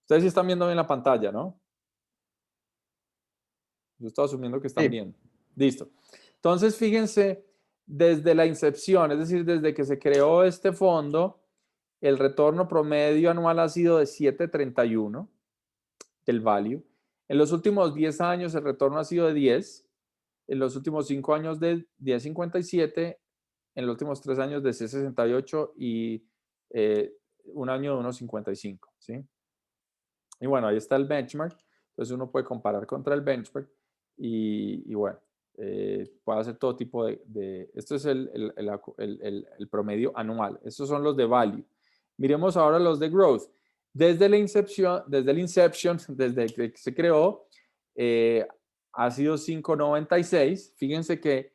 Ustedes sí están viendo bien la pantalla, ¿no? Yo estoy asumiendo que están Sí. viendo. Listo. Entonces, fíjense, desde la incepción, es decir, desde que se creó este fondo, el retorno promedio anual ha sido de 7.31 del value. En los últimos 10 años el retorno ha sido de 10. En los últimos 5 años de 10.57. En los últimos 3 años de 6.68 y un año de 1.55. ¿Sí? Y bueno, ahí está el benchmark. Entonces uno puede comparar contra el benchmark y bueno, puede hacer todo tipo esto es el promedio anual. Estos son los de value. Miremos ahora los de growth. Desde el inception, desde que se creó, ha sido 5.96. Fíjense que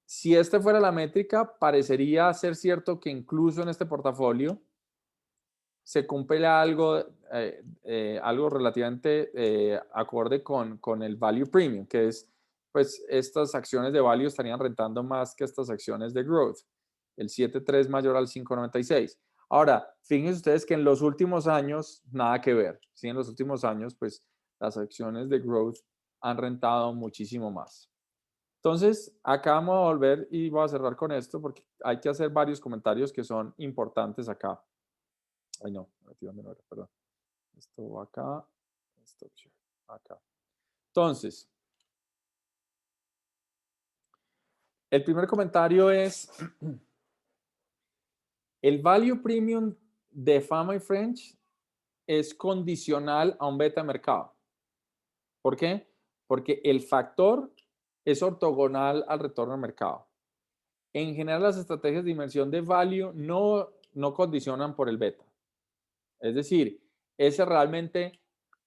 si esta fuera la métrica, parecería ser cierto que incluso en este portafolio se cumple algo, algo relativamente acorde con el value premium, que es, pues, estas acciones de value estarían rentando más que estas acciones de growth. El 7.3 mayor al 5.96. Ahora, fíjense ustedes que en los últimos años, nada que ver. Sí, en los últimos años, pues, las acciones de growth han rentado muchísimo más. Entonces, acá vamos a volver y voy a cerrar con esto porque hay que hacer varios comentarios que son importantes acá. Ay, no, ¿dónde no era? Perdón. Esto va acá, esto acá. Entonces, el primer comentario es, el value premium de Fama y French es condicional a un beta mercado. ¿Por qué? Porque el factor es ortogonal al retorno al mercado. En general, las estrategias de inversión de value no condicionan por el beta. Es decir, ese realmente,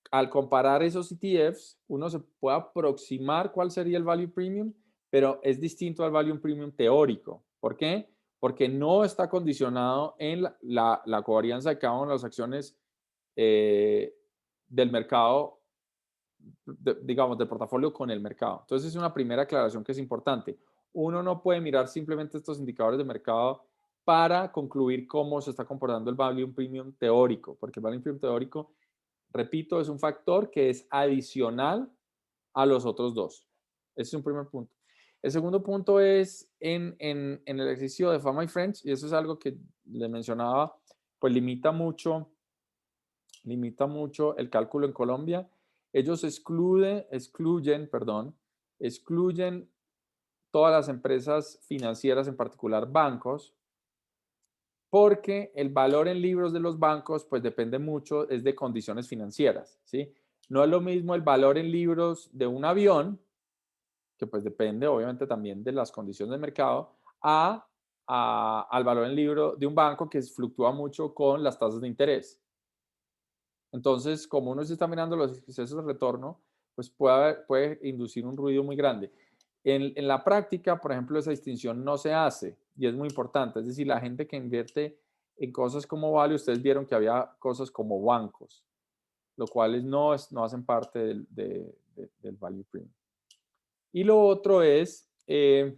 al comparar esos ETFs, uno se puede aproximar cuál sería el value premium, pero es distinto al value premium teórico. ¿Por qué? Porque no está condicionado en la covarianza de cada una de las acciones del mercado, digamos, del portafolio con el mercado. Entonces, es una primera aclaración que es importante. Uno no puede mirar simplemente estos indicadores de mercado para concluir cómo se está comportando el value premium teórico, porque el value premium teórico, repito, es un factor que es adicional a los otros dos. Ese es un primer punto. El segundo punto es en el ejercicio de Fama y Friends, y eso es algo que le mencionaba, pues limita mucho el cálculo en Colombia. Ellos excluyen todas las empresas financieras, en particular bancos, porque el valor en libros de los bancos pues depende mucho, es de condiciones financieras, ¿sí? No es lo mismo el valor en libros de un avión, que pues depende obviamente también de las condiciones de mercado, al valor en libro de un banco que fluctúa mucho con las tasas de interés. Entonces, como uno se está mirando los excesos de retorno, pues puede inducir un ruido muy grande. En la práctica, por ejemplo, esa distinción no se hace y es muy importante. Es decir, la gente que invierte en cosas como Value, ustedes vieron que había cosas como bancos, lo cuales no hacen parte del Value Premium. Y lo otro es que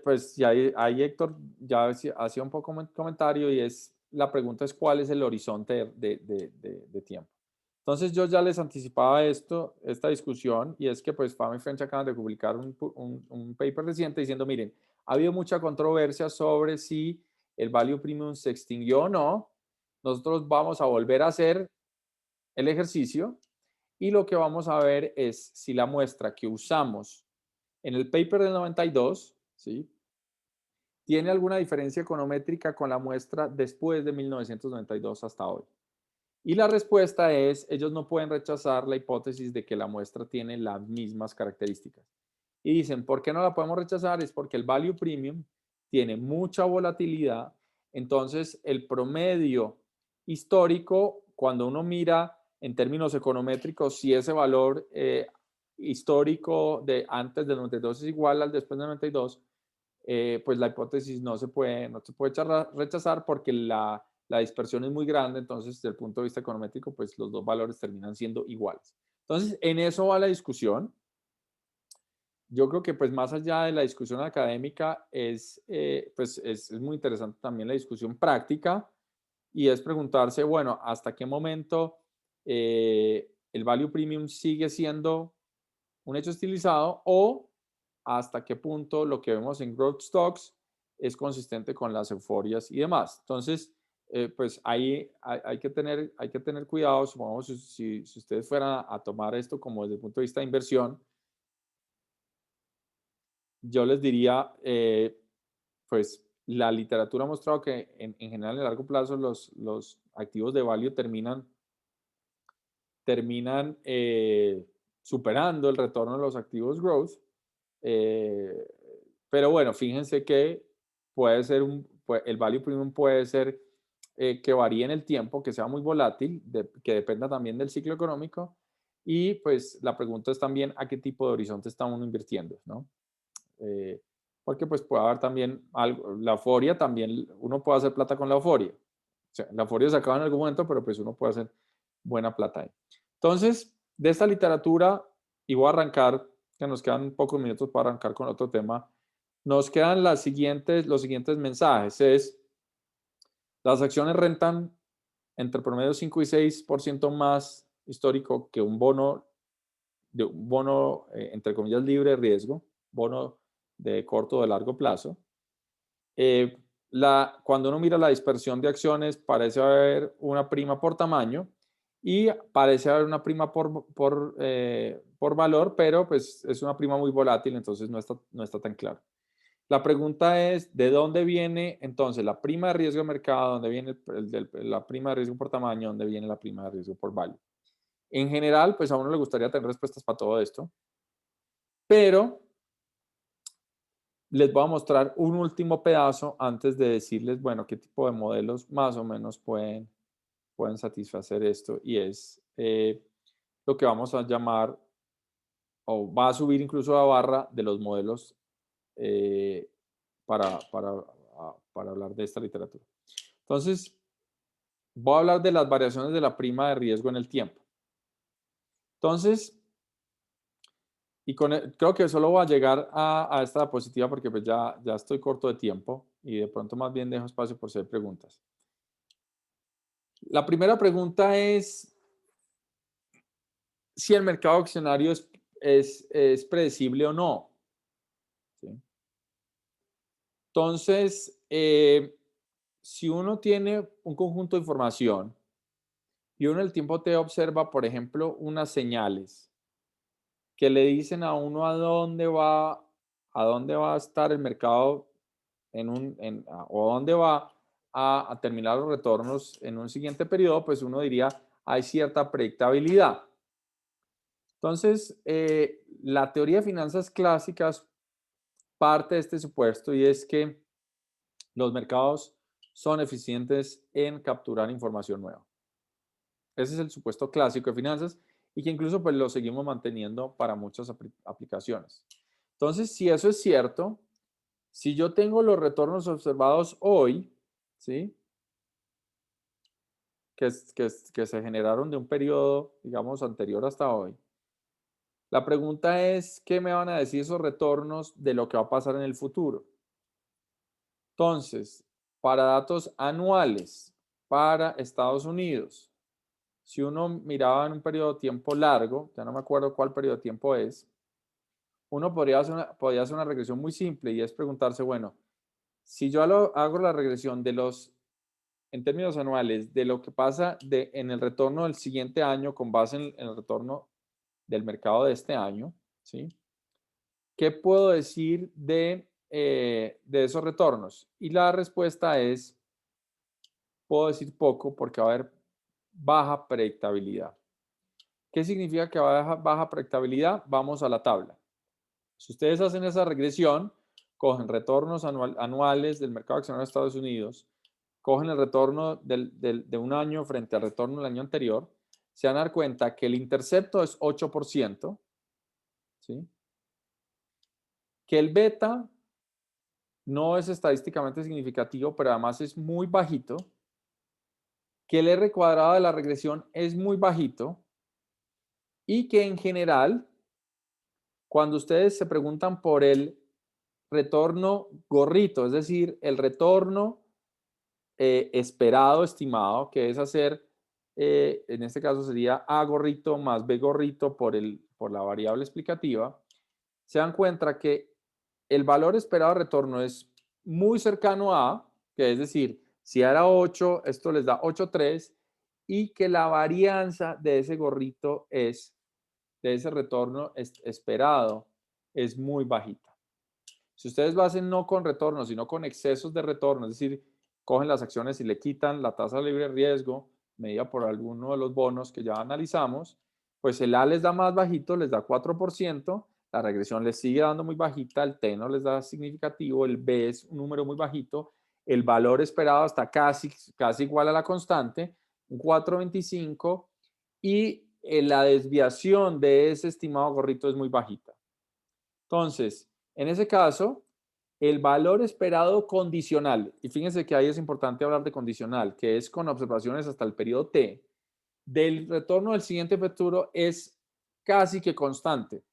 pues ya ahí Héctor ya hacía un poco un comentario y la pregunta es cuál es el horizonte de tiempo. Entonces yo ya les anticipaba esta discusión, y es que pues Pham y French acaban de publicar un paper reciente diciendo, miren, ha habido mucha controversia sobre si el value premium se extinguió o no. Nosotros vamos a volver a hacer el ejercicio y lo que vamos a ver es si la muestra que usamos en el paper del 92, ¿sí?, tiene alguna diferencia econométrica con la muestra después de 1992 hasta hoy. Y la respuesta es, ellos no pueden rechazar la hipótesis de que la muestra tiene las mismas características. Y dicen, ¿por qué no la podemos rechazar? Es porque el value premium tiene mucha volatilidad. Entonces, el promedio histórico, cuando uno mira en términos econométricos, si ese valor histórico de antes del 92 es igual al después del 92, pues la hipótesis no se puede rechazar porque la dispersión es muy grande. Entonces, desde el punto de vista econométrico, pues los dos valores terminan siendo iguales. Entonces, en eso va la discusión. Yo creo que pues más allá de la discusión académica pues es muy interesante también la discusión práctica, y es preguntarse, bueno, ¿hasta qué momento el value premium sigue siendo un hecho estilizado, o hasta qué punto lo que vemos en growth stocks es consistente con las euforias y demás? Entonces, pues ahí hay que tener cuidado. Supongamos, si ustedes fueran a tomar esto como desde el punto de vista de inversión, yo les diría, pues la literatura ha mostrado que en general, en el largo plazo, los activos de value terminan superando el retorno de los activos growth. Pero bueno, fíjense que puede ser el value premium puede ser que varíe en el tiempo, que sea muy volátil, que dependa también del ciclo económico. Y pues la pregunta es también a qué tipo de horizonte está uno invirtiendo, ¿no? Porque pues puede haber también algo, la euforia también, uno puede hacer plata con la euforia. O sea, la euforia se acaba en algún momento, pero pues uno puede hacer buena plata ahí. Entonces, de esta literatura, y voy a arrancar, que nos quedan pocos minutos para arrancar con otro tema, nos quedan los siguientes mensajes. Las acciones rentan entre promedio 5 y 6% más histórico que un bono, entre comillas, libre de riesgo, bono de corto o de largo plazo. Cuando uno mira la dispersión de acciones, parece haber una prima por tamaño y parece haber una prima por valor, pero pues es una prima muy volátil, entonces no está tan claro. La pregunta es, ¿de dónde viene entonces la prima de riesgo de mercado? ¿Dónde viene la prima de riesgo por tamaño? ¿Dónde viene la prima de riesgo por valor? En general, pues a uno le gustaría tener respuestas para todo esto, pero les voy a mostrar un último pedazo antes de decirles, bueno, qué tipo de modelos más o menos pueden satisfacer esto, y es lo que vamos a llamar, o va a subir incluso la barra de los modelos para hablar de esta literatura. Entonces, voy a hablar de las variaciones de la prima de riesgo en el tiempo. Entonces, creo que solo voy a llegar a esta diapositiva porque pues ya estoy corto de tiempo, y de pronto más bien dejo espacio por si hay preguntas. La primera pregunta es si el mercado accionario es predecible o no. ¿Sí? Entonces, si uno tiene un conjunto de información y uno en el tiempo te observa, por ejemplo, unas señales que le dicen a uno a dónde va a estar el mercado o dónde va a terminar los retornos en un siguiente periodo, pues uno diría, hay cierta predictabilidad. Entonces, la teoría de finanzas clásicas parte de este supuesto, y es que los mercados son eficientes en capturar información nueva. Ese es el supuesto clásico de finanzas, y que incluso pues lo seguimos manteniendo para muchas aplicaciones. Entonces, si eso es cierto, si yo tengo los retornos observados hoy, ¿sí?, que se generaron de un periodo, digamos, anterior hasta hoy, la pregunta es, ¿qué me van a decir esos retornos de lo que va a pasar en el futuro? Entonces, para datos anuales para Estados Unidos, si uno miraba en un periodo de tiempo largo, ya no me acuerdo cuál periodo de tiempo es, uno podría hacer una regresión muy simple y es preguntarse, bueno, si yo hago la regresión de en términos anuales, de lo que pasa en el retorno del siguiente año con base en el retorno del mercado de este año, ¿sí? ¿Qué puedo decir de esos retornos? Y la respuesta es, puedo decir poco porque va a haber baja predictabilidad. ¿Qué significa que va a haber baja predictabilidad? Vamos a la tabla. Si ustedes hacen esa regresión, cogen retornos anuales del mercado accionario de Estados Unidos, cogen el retorno de un año frente al retorno del año anterior, se van a dar cuenta que el intercepto es 8%, ¿sí? Que el beta no es estadísticamente significativo, pero además es muy bajito, que el R cuadrado de la regresión es muy bajito y que en general, cuando ustedes se preguntan por el retorno gorrito, es decir, el retorno esperado, estimado, que es hacer, en este caso sería A gorrito más B gorrito por la variable explicativa, se dan cuenta que el valor esperado de retorno es muy cercano a A, que es decir, si era 8, esto les da 8,3, y que la varianza de ese gorrito de ese retorno esperado, es muy bajita. Si ustedes lo hacen no con retorno, sino con excesos de retorno, es decir, cogen las acciones y le quitan la tasa libre de riesgo medida por alguno de los bonos que ya analizamos, pues el A les da más bajito, les da 4%, la regresión les sigue dando muy bajita, el T no les da significativo, el B es un número muy bajito, el valor esperado está casi igual a la constante, un 4,25, y la desviación de ese estimado gorrito es muy bajita. Entonces, en ese caso, el valor esperado condicional, y fíjense que ahí es importante hablar de condicional, que es con observaciones hasta el periodo T, del retorno del siguiente futuro es casi que constante,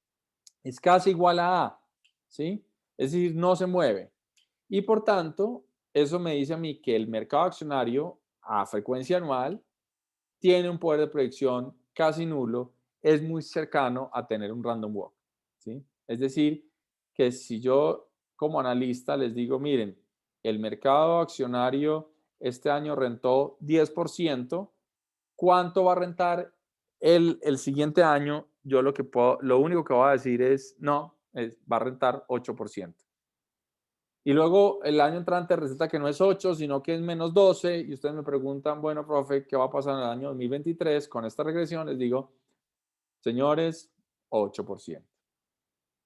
es casi igual a A, ¿sí? Es decir, no se mueve. Y por tanto, eso me dice a mí que el mercado accionario a frecuencia anual tiene un poder de predicción casi nulo, es muy cercano a tener un random walk, ¿sí? Es decir, que si yo como analista les digo, miren, el mercado accionario este año rentó 10%, ¿cuánto va a rentar el siguiente año? Yo lo único que voy a decir es, no, va a rentar 8%. Y luego el año entrante resulta que no es 8, sino que es menos 12. Y ustedes me preguntan, bueno, profe, ¿qué va a pasar en el año 2023 con esta regresión? Les digo, señores, 8%.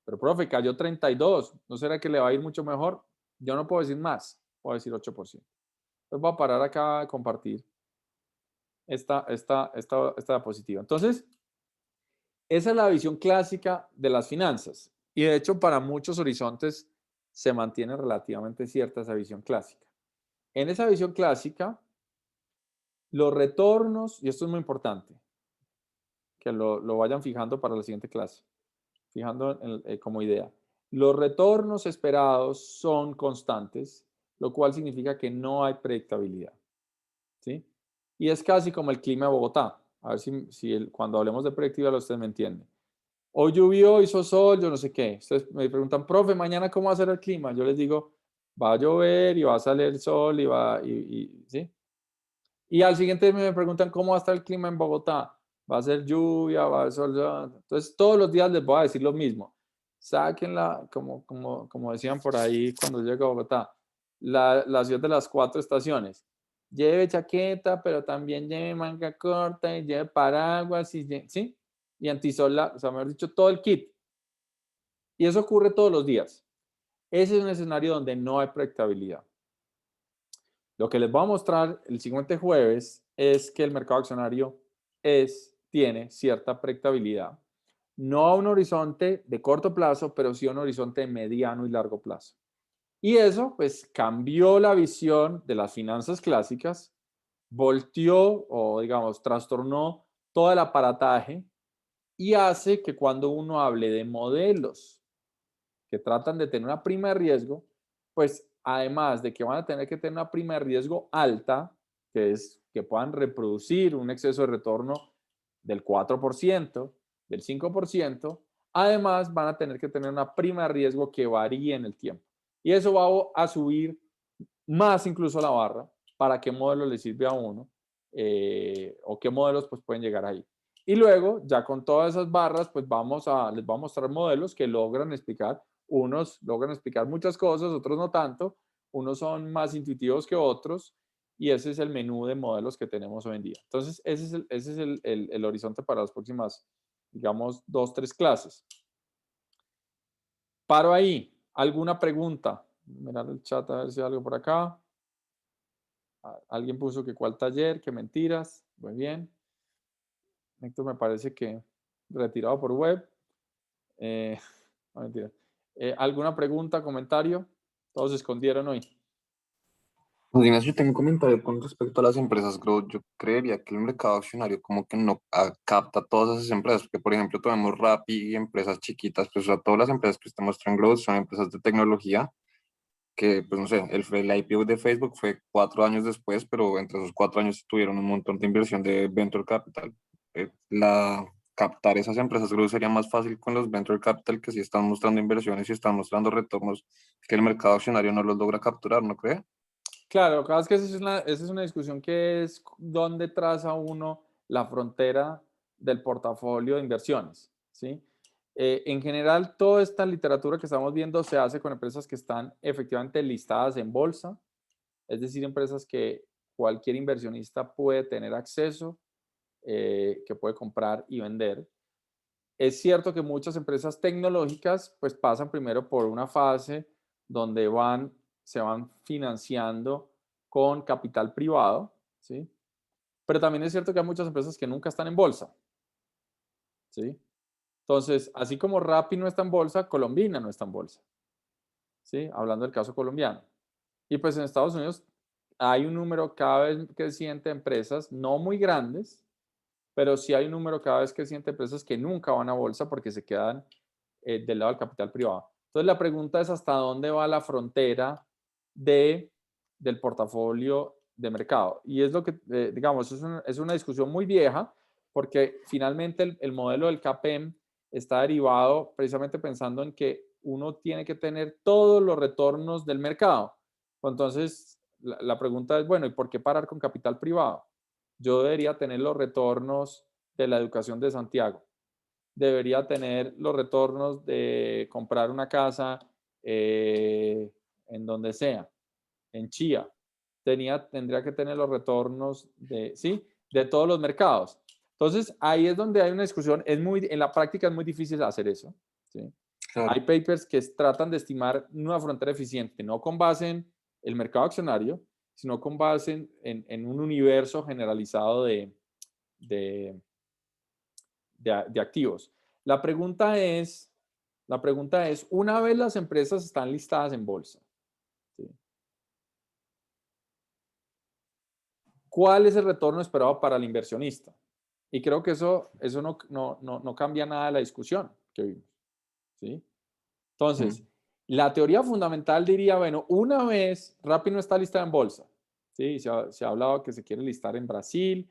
Pero, profe, cayó 32. ¿No será que le va a ir mucho mejor? Yo no puedo decir más, puedo decir 8%. Entonces voy a parar acá a compartir esta diapositiva. Entonces, esa es la visión clásica de las finanzas. Y de hecho, para muchos horizontes se mantiene relativamente cierta esa visión clásica. En esa visión clásica, los retornos, y esto es muy importante, que lo vayan fijando para la siguiente clase, fijando como idea. Los retornos esperados son constantes, lo cual significa que no hay predictabilidad, ¿sí? Y es casi como el clima de Bogotá. A ver si cuando hablemos de predictividad ustedes me entienden. Hoy llovió, hizo sol, yo no sé qué. Ustedes me preguntan, profe, mañana cómo va a ser el clima. Yo les digo, va a llover y va a salir el sol ¿sí? Y al siguiente me preguntan cómo va a estar el clima en Bogotá. Va a ser lluvia, va a ser sol. Entonces, todos los días les voy a decir lo mismo. Sáquenla, como decían por ahí cuando llego a Bogotá, la ciudad de las 4 estaciones. Lleve chaqueta, pero también lleve manga corta y lleve paraguas, ¿sí? Y antisol, o sea, mejor dicho, todo el kit. Y eso ocurre todos los días. Ese es un escenario donde no hay predictabilidad. Lo que les voy a mostrar el siguiente jueves es que el mercado accionario tiene cierta predictabilidad. No a un horizonte de corto plazo, pero sí a un horizonte de mediano y largo plazo. Y eso, pues, cambió la visión de las finanzas clásicas, volteó o, digamos, trastornó todo el aparataje y hace que cuando uno hable de modelos que tratan de tener una prima de riesgo, pues además de que van a tener que tener una prima de riesgo alta, que es que puedan reproducir un exceso de retorno del 4%, del 5%, además van a tener que tener una prima de riesgo que varíe en el tiempo. Y eso va a subir más incluso la barra para qué modelo le sirve a uno o qué modelos pues pueden llegar ahí. Y luego, ya con todas esas barras, pues les voy a mostrar modelos que logran explicar. Unos logran explicar muchas cosas, otros no tanto. Unos son más intuitivos que otros. Y ese es el menú de modelos que tenemos hoy en día. Entonces, ese es el horizonte para las próximas, digamos, 2, 3 clases. Paro ahí. ¿Alguna pregunta? Mirar el chat a ver si hay algo por acá. Alguien puso que cuál taller, que mentiras. Muy bien. Esto me parece que retirado por web. No, mentira. ¿Alguna pregunta, comentario? Todos se escondieron hoy. Pues, Ignacio, yo tengo un comentario con respecto a las empresas growth. Yo creería que el mercado accionario como que no capta todas esas empresas, porque por ejemplo tenemos Rappi y empresas chiquitas, pues o sea, todas las empresas que usted muestra en growth son empresas de tecnología, que pues no sé, el IPO de Facebook fue 4 años después, pero entre esos 4 años tuvieron un montón de inversión de venture capital. Captar esas empresas growth sería más fácil con los venture capital que si están mostrando inversiones y están mostrando retornos que el mercado accionario no los logra capturar, ¿no cree? Claro, lo que pasa es que esa es una discusión que es dónde traza uno la frontera del portafolio de inversiones, ¿sí? En general, toda esta literatura que estamos viendo se hace con empresas que están efectivamente listadas en bolsa, es decir, empresas que cualquier inversionista puede tener acceso, que puede comprar y vender. Es cierto que muchas empresas tecnológicas pues pasan primero por una fase donde se van financiando con capital privado, ¿sí? Pero también es cierto que hay muchas empresas que nunca están en bolsa, ¿sí? Entonces, así como Rappi no está en bolsa, Colombina no está en bolsa, ¿sí? Hablando del caso colombiano. Y pues en Estados Unidos hay un número cada vez creciente de empresas, no muy grandes, pero sí hay un número cada vez creciente de empresas que nunca van a bolsa porque se quedan del lado del capital privado. Entonces la pregunta es hasta dónde va la frontera del portafolio de mercado. Y es lo que, digamos, es una discusión muy vieja porque finalmente el modelo del CAPM está derivado precisamente pensando en que uno tiene que tener todos los retornos del mercado. Entonces, la pregunta es, bueno, ¿y por qué parar con capital privado? Yo debería tener los retornos de la educación de Santiago. Debería tener los retornos de comprar una casa en donde sea, en Chía. Tendría que tener los retornos ¿sí? De todos los mercados. Entonces, ahí es donde hay una discusión. En la práctica es muy difícil hacer eso, ¿sí? Claro. Hay papers que tratan de estimar una frontera eficiente, no con base en el mercado accionario, sino con base en un universo generalizado de activos. La pregunta es, una vez las empresas están listadas en bolsa, ¿sí? ¿Cuál es el retorno esperado para el inversionista? Y creo que eso no cambia nada de la discusión que vimos, ¿sí? Entonces, la teoría fundamental diría, bueno, una vez Rappi no está listada en bolsa, ¿sí? Se ha hablado que se quiere listar en Brasil,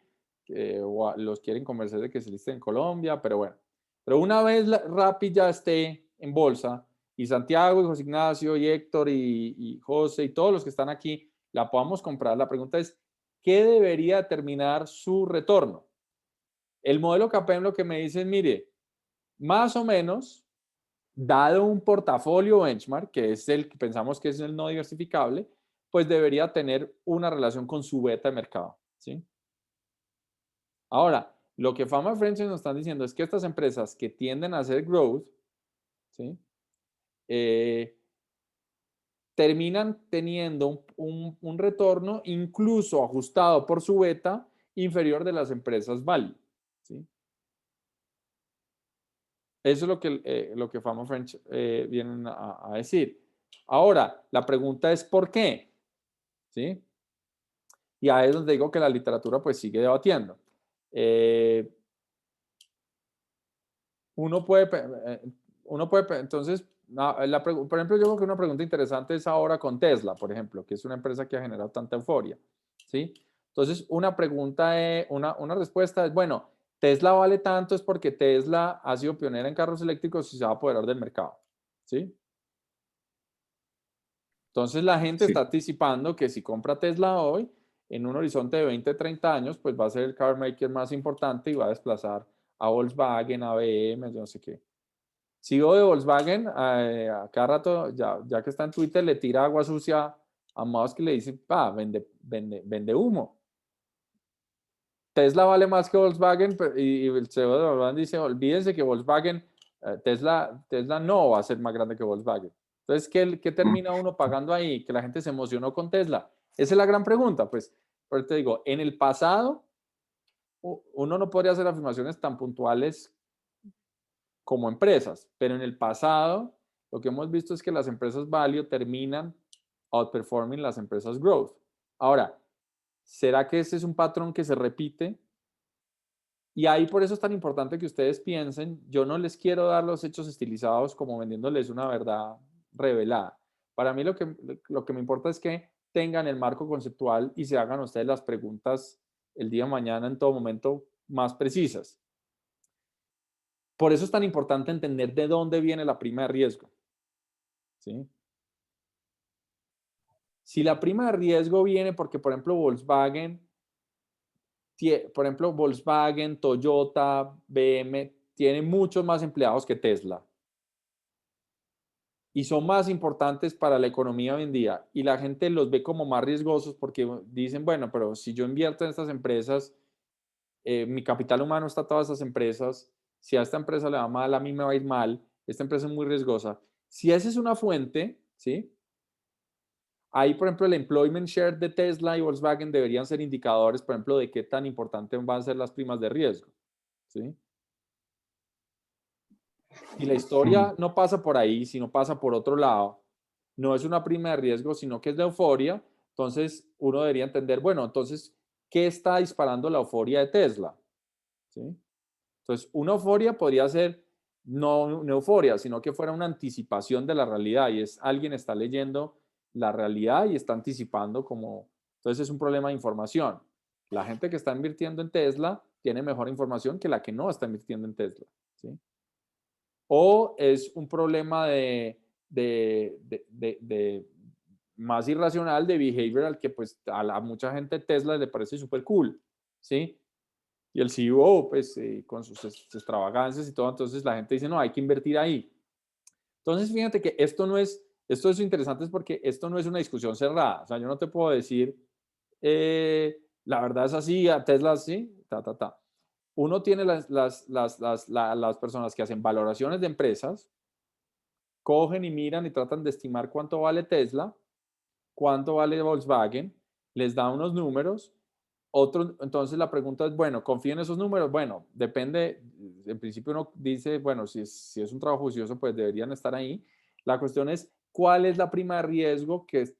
o los quieren convencer de que se liste en Colombia, pero bueno. Pero una vez Rappi ya esté en bolsa y Santiago y José Ignacio y Héctor y José y todos los que están aquí la podamos comprar, la pregunta es, ¿qué debería determinar su retorno? El modelo CAPM lo que me dice es, mire, más o menos, dado un portafolio benchmark, que es el que pensamos que es el no diversificable, pues debería tener una relación con su beta de mercado, ¿sí? Ahora, lo que Fama Friends nos están diciendo es que estas empresas que tienden a hacer growth, ¿sí? Terminan teniendo un retorno incluso ajustado por su beta inferior de las empresas value, ¿sí? Eso es lo que Fama Friends vienen a decir. Ahora, la pregunta es ¿por qué? ¿Sí? Y ahí es donde digo que la literatura pues sigue debatiendo. Uno puede, entonces, por ejemplo, yo creo que una pregunta interesante es ahora con Tesla, por ejemplo, que es una empresa que ha generado tanta euforia, ¿sí? Entonces, una pregunta, una respuesta es, bueno, Tesla vale tanto es porque Tesla ha sido pionera en carros eléctricos y se va a apoderar del mercado, ¿sí? Entonces, la gente Sí. está anticipando que si compra Tesla hoy, en un horizonte de 20, 30 años, pues va a ser el car maker más importante y va a desplazar a Volkswagen, a BM, yo no sé qué. CEO de Volkswagen, a cada rato, ya que está en Twitter, le tira agua sucia a Musk y le dice, vende humo. Tesla vale más que Volkswagen, y el CEO de Volkswagen dice, olvídense que Volkswagen, Tesla no va a ser más grande que Volkswagen. Entonces, ¿qué termina uno pagando ahí? Que la gente se emocionó con Tesla. Esa es la gran pregunta. Pues, por eso te digo, en el pasado, uno no podría hacer afirmaciones tan puntuales como empresas, pero en el pasado, lo que hemos visto es que las empresas value terminan outperforming las empresas growth. Ahora, ¿será que ese es un patrón que se repite? Y ahí por eso es tan importante que ustedes piensen, yo no les quiero dar los hechos estilizados como vendiéndoles una verdad revelada. Para mí lo que me importa es que tengan el marco conceptual y se hagan ustedes las preguntas el día de mañana en todo momento más precisas. Por eso es tan importante entender de dónde viene la prima de riesgo, ¿sí? Si la prima de riesgo viene porque, por ejemplo, Volkswagen, Toyota, BM, tienen muchos más empleados que Tesla y son más importantes para la economía hoy en día y la gente los ve como más riesgosos porque dicen, bueno, pero si yo invierto en estas empresas, mi capital humano está en todas estas empresas, si a esta empresa le va mal, a mí me va a ir mal, esta empresa es muy riesgosa. Si esa es una fuente, ¿sí? Ahí, por ejemplo, el employment share de Tesla y Volkswagen deberían ser indicadores, por ejemplo, de qué tan importantes van a ser las primas de riesgo, ¿sí? Y la historia no pasa por ahí, sino pasa por otro lado. No es una prima de riesgo, sino que es de euforia. Entonces, uno debería entender, bueno, entonces, ¿qué está disparando la euforia de Tesla? ¿Sí? Entonces, una euforia podría ser no una euforia, sino que fuera una anticipación de la realidad y es alguien está leyendo la realidad y está anticipando como, entonces es un problema de información. La gente que está invirtiendo en Tesla tiene mejor información que la que no está invirtiendo en Tesla, ¿sí? O es un problema de más irracional, de behavioral, que pues a mucha gente Tesla le parece súper cool, ¿sí? Y el CEO, pues, con sus extravagancias y todo, entonces la gente dice, no, hay que invertir ahí. Entonces, fíjate que esto es interesante, es porque esto no es una discusión cerrada. O sea, yo no te puedo decir, la verdad es así, a Tesla sí, ta. Uno tiene las personas que hacen valoraciones de empresas, cogen y miran y tratan de estimar cuánto vale Tesla, cuánto vale Volkswagen, les da unos números. Entonces la pregunta es, bueno, ¿confío en esos números? Bueno, depende, en principio uno dice, bueno, si es un trabajo juicioso, pues deberían estar ahí. La cuestión es, ¿cuál es la prima de riesgo que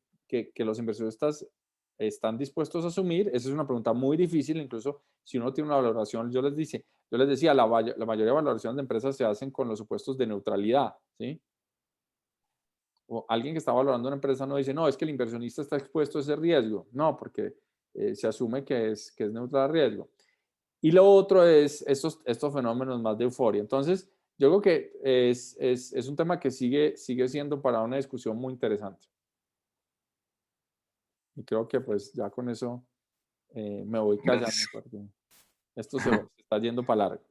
los inversionistas están dispuestos a asumir? Esa es una pregunta muy difícil, incluso si uno tiene una valoración, yo les decía, la mayoría de valoraciones de empresas se hacen con los supuestos de neutralidad, ¿sí? O alguien que está valorando una empresa no dice, no, es que el inversionista está expuesto a ese riesgo. No, porque se asume que es neutral a riesgo. Y lo otro es estos fenómenos más de euforia. Entonces, yo creo que es un tema que sigue siendo para una discusión muy interesante. Y creo que pues ya con eso me voy callando porque esto se está yendo para largo.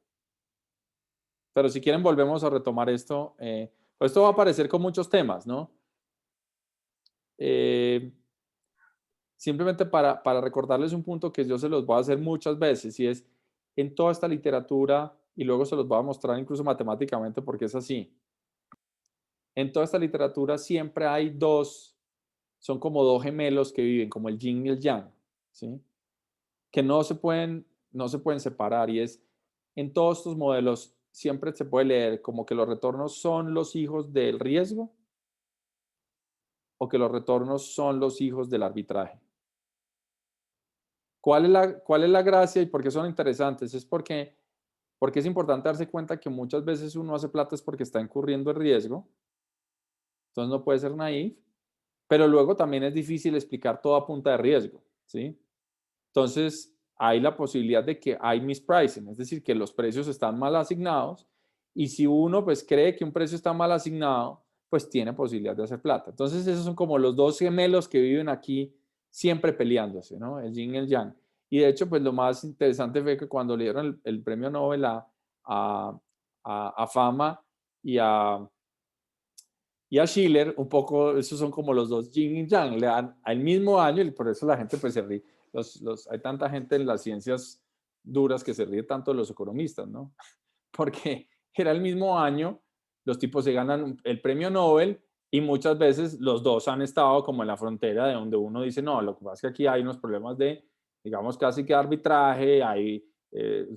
Pero si quieren volvemos a retomar esto. Pues esto va a aparecer con muchos temas, ¿no? Simplemente para recordarles un punto que yo se los voy a hacer muchas veces y es en toda esta literatura, y luego se los voy a mostrar incluso matemáticamente porque es así. En toda esta literatura siempre hay son como dos gemelos que viven, como el yin y el yang, ¿sí? Que no se pueden separar y es, en todos estos modelos siempre se puede leer como que los retornos son los hijos del riesgo o que los retornos son los hijos del arbitraje. ¿Cuál es la gracia y por qué son interesantes? Es porque es importante darse cuenta que muchas veces uno hace plata es porque está incurriendo en riesgo, entonces no puede ser naif, pero luego también es difícil explicar todo a punta de riesgo, ¿sí? entonces hay la posibilidad de que hay mispricing, es decir, que los precios están mal asignados, y si uno pues cree que un precio está mal asignado, pues tiene posibilidad de hacer plata. Entonces esos son como los dos gemelos que viven aquí siempre peleándose, ¿no? El yin y el yang. Y de hecho, pues lo más interesante fue que cuando le dieron el premio Nobel a Fama y a Schiller, un poco, esos son como los dos yin y yang, le dan al mismo año, y por eso la gente pues se ríe. Hay tanta gente en las ciencias duras que se ríe tanto de los economistas, ¿no? Porque era el mismo año, los tipos se ganan el premio Nobel y muchas veces los dos han estado como en la frontera de donde uno dice, no, lo que pasa es que aquí hay unos problemas de, digamos, casi que arbitraje, hay,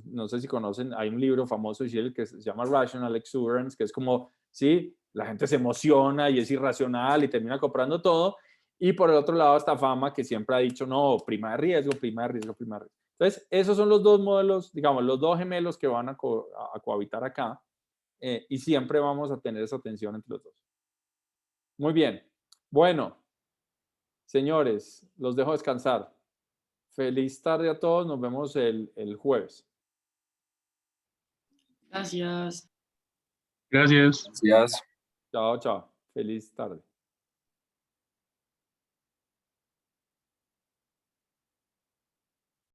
no sé si conocen, hay un libro famoso de Schiller que se llama Rational Exuberance, que es como, sí, la gente se emociona y es irracional y termina comprando todo, y por el otro lado está Fama que siempre ha dicho, no, prima de riesgo, prima de riesgo, prima de riesgo. Entonces, esos son los dos modelos, digamos, los dos gemelos que van a cohabitar acá, y siempre vamos a tener esa tensión entre los dos. Muy bien. Bueno, señores, los dejo descansar. Feliz tarde a todos. Nos vemos el jueves. Gracias. Gracias. Gracias. Chao, chao. Feliz tarde.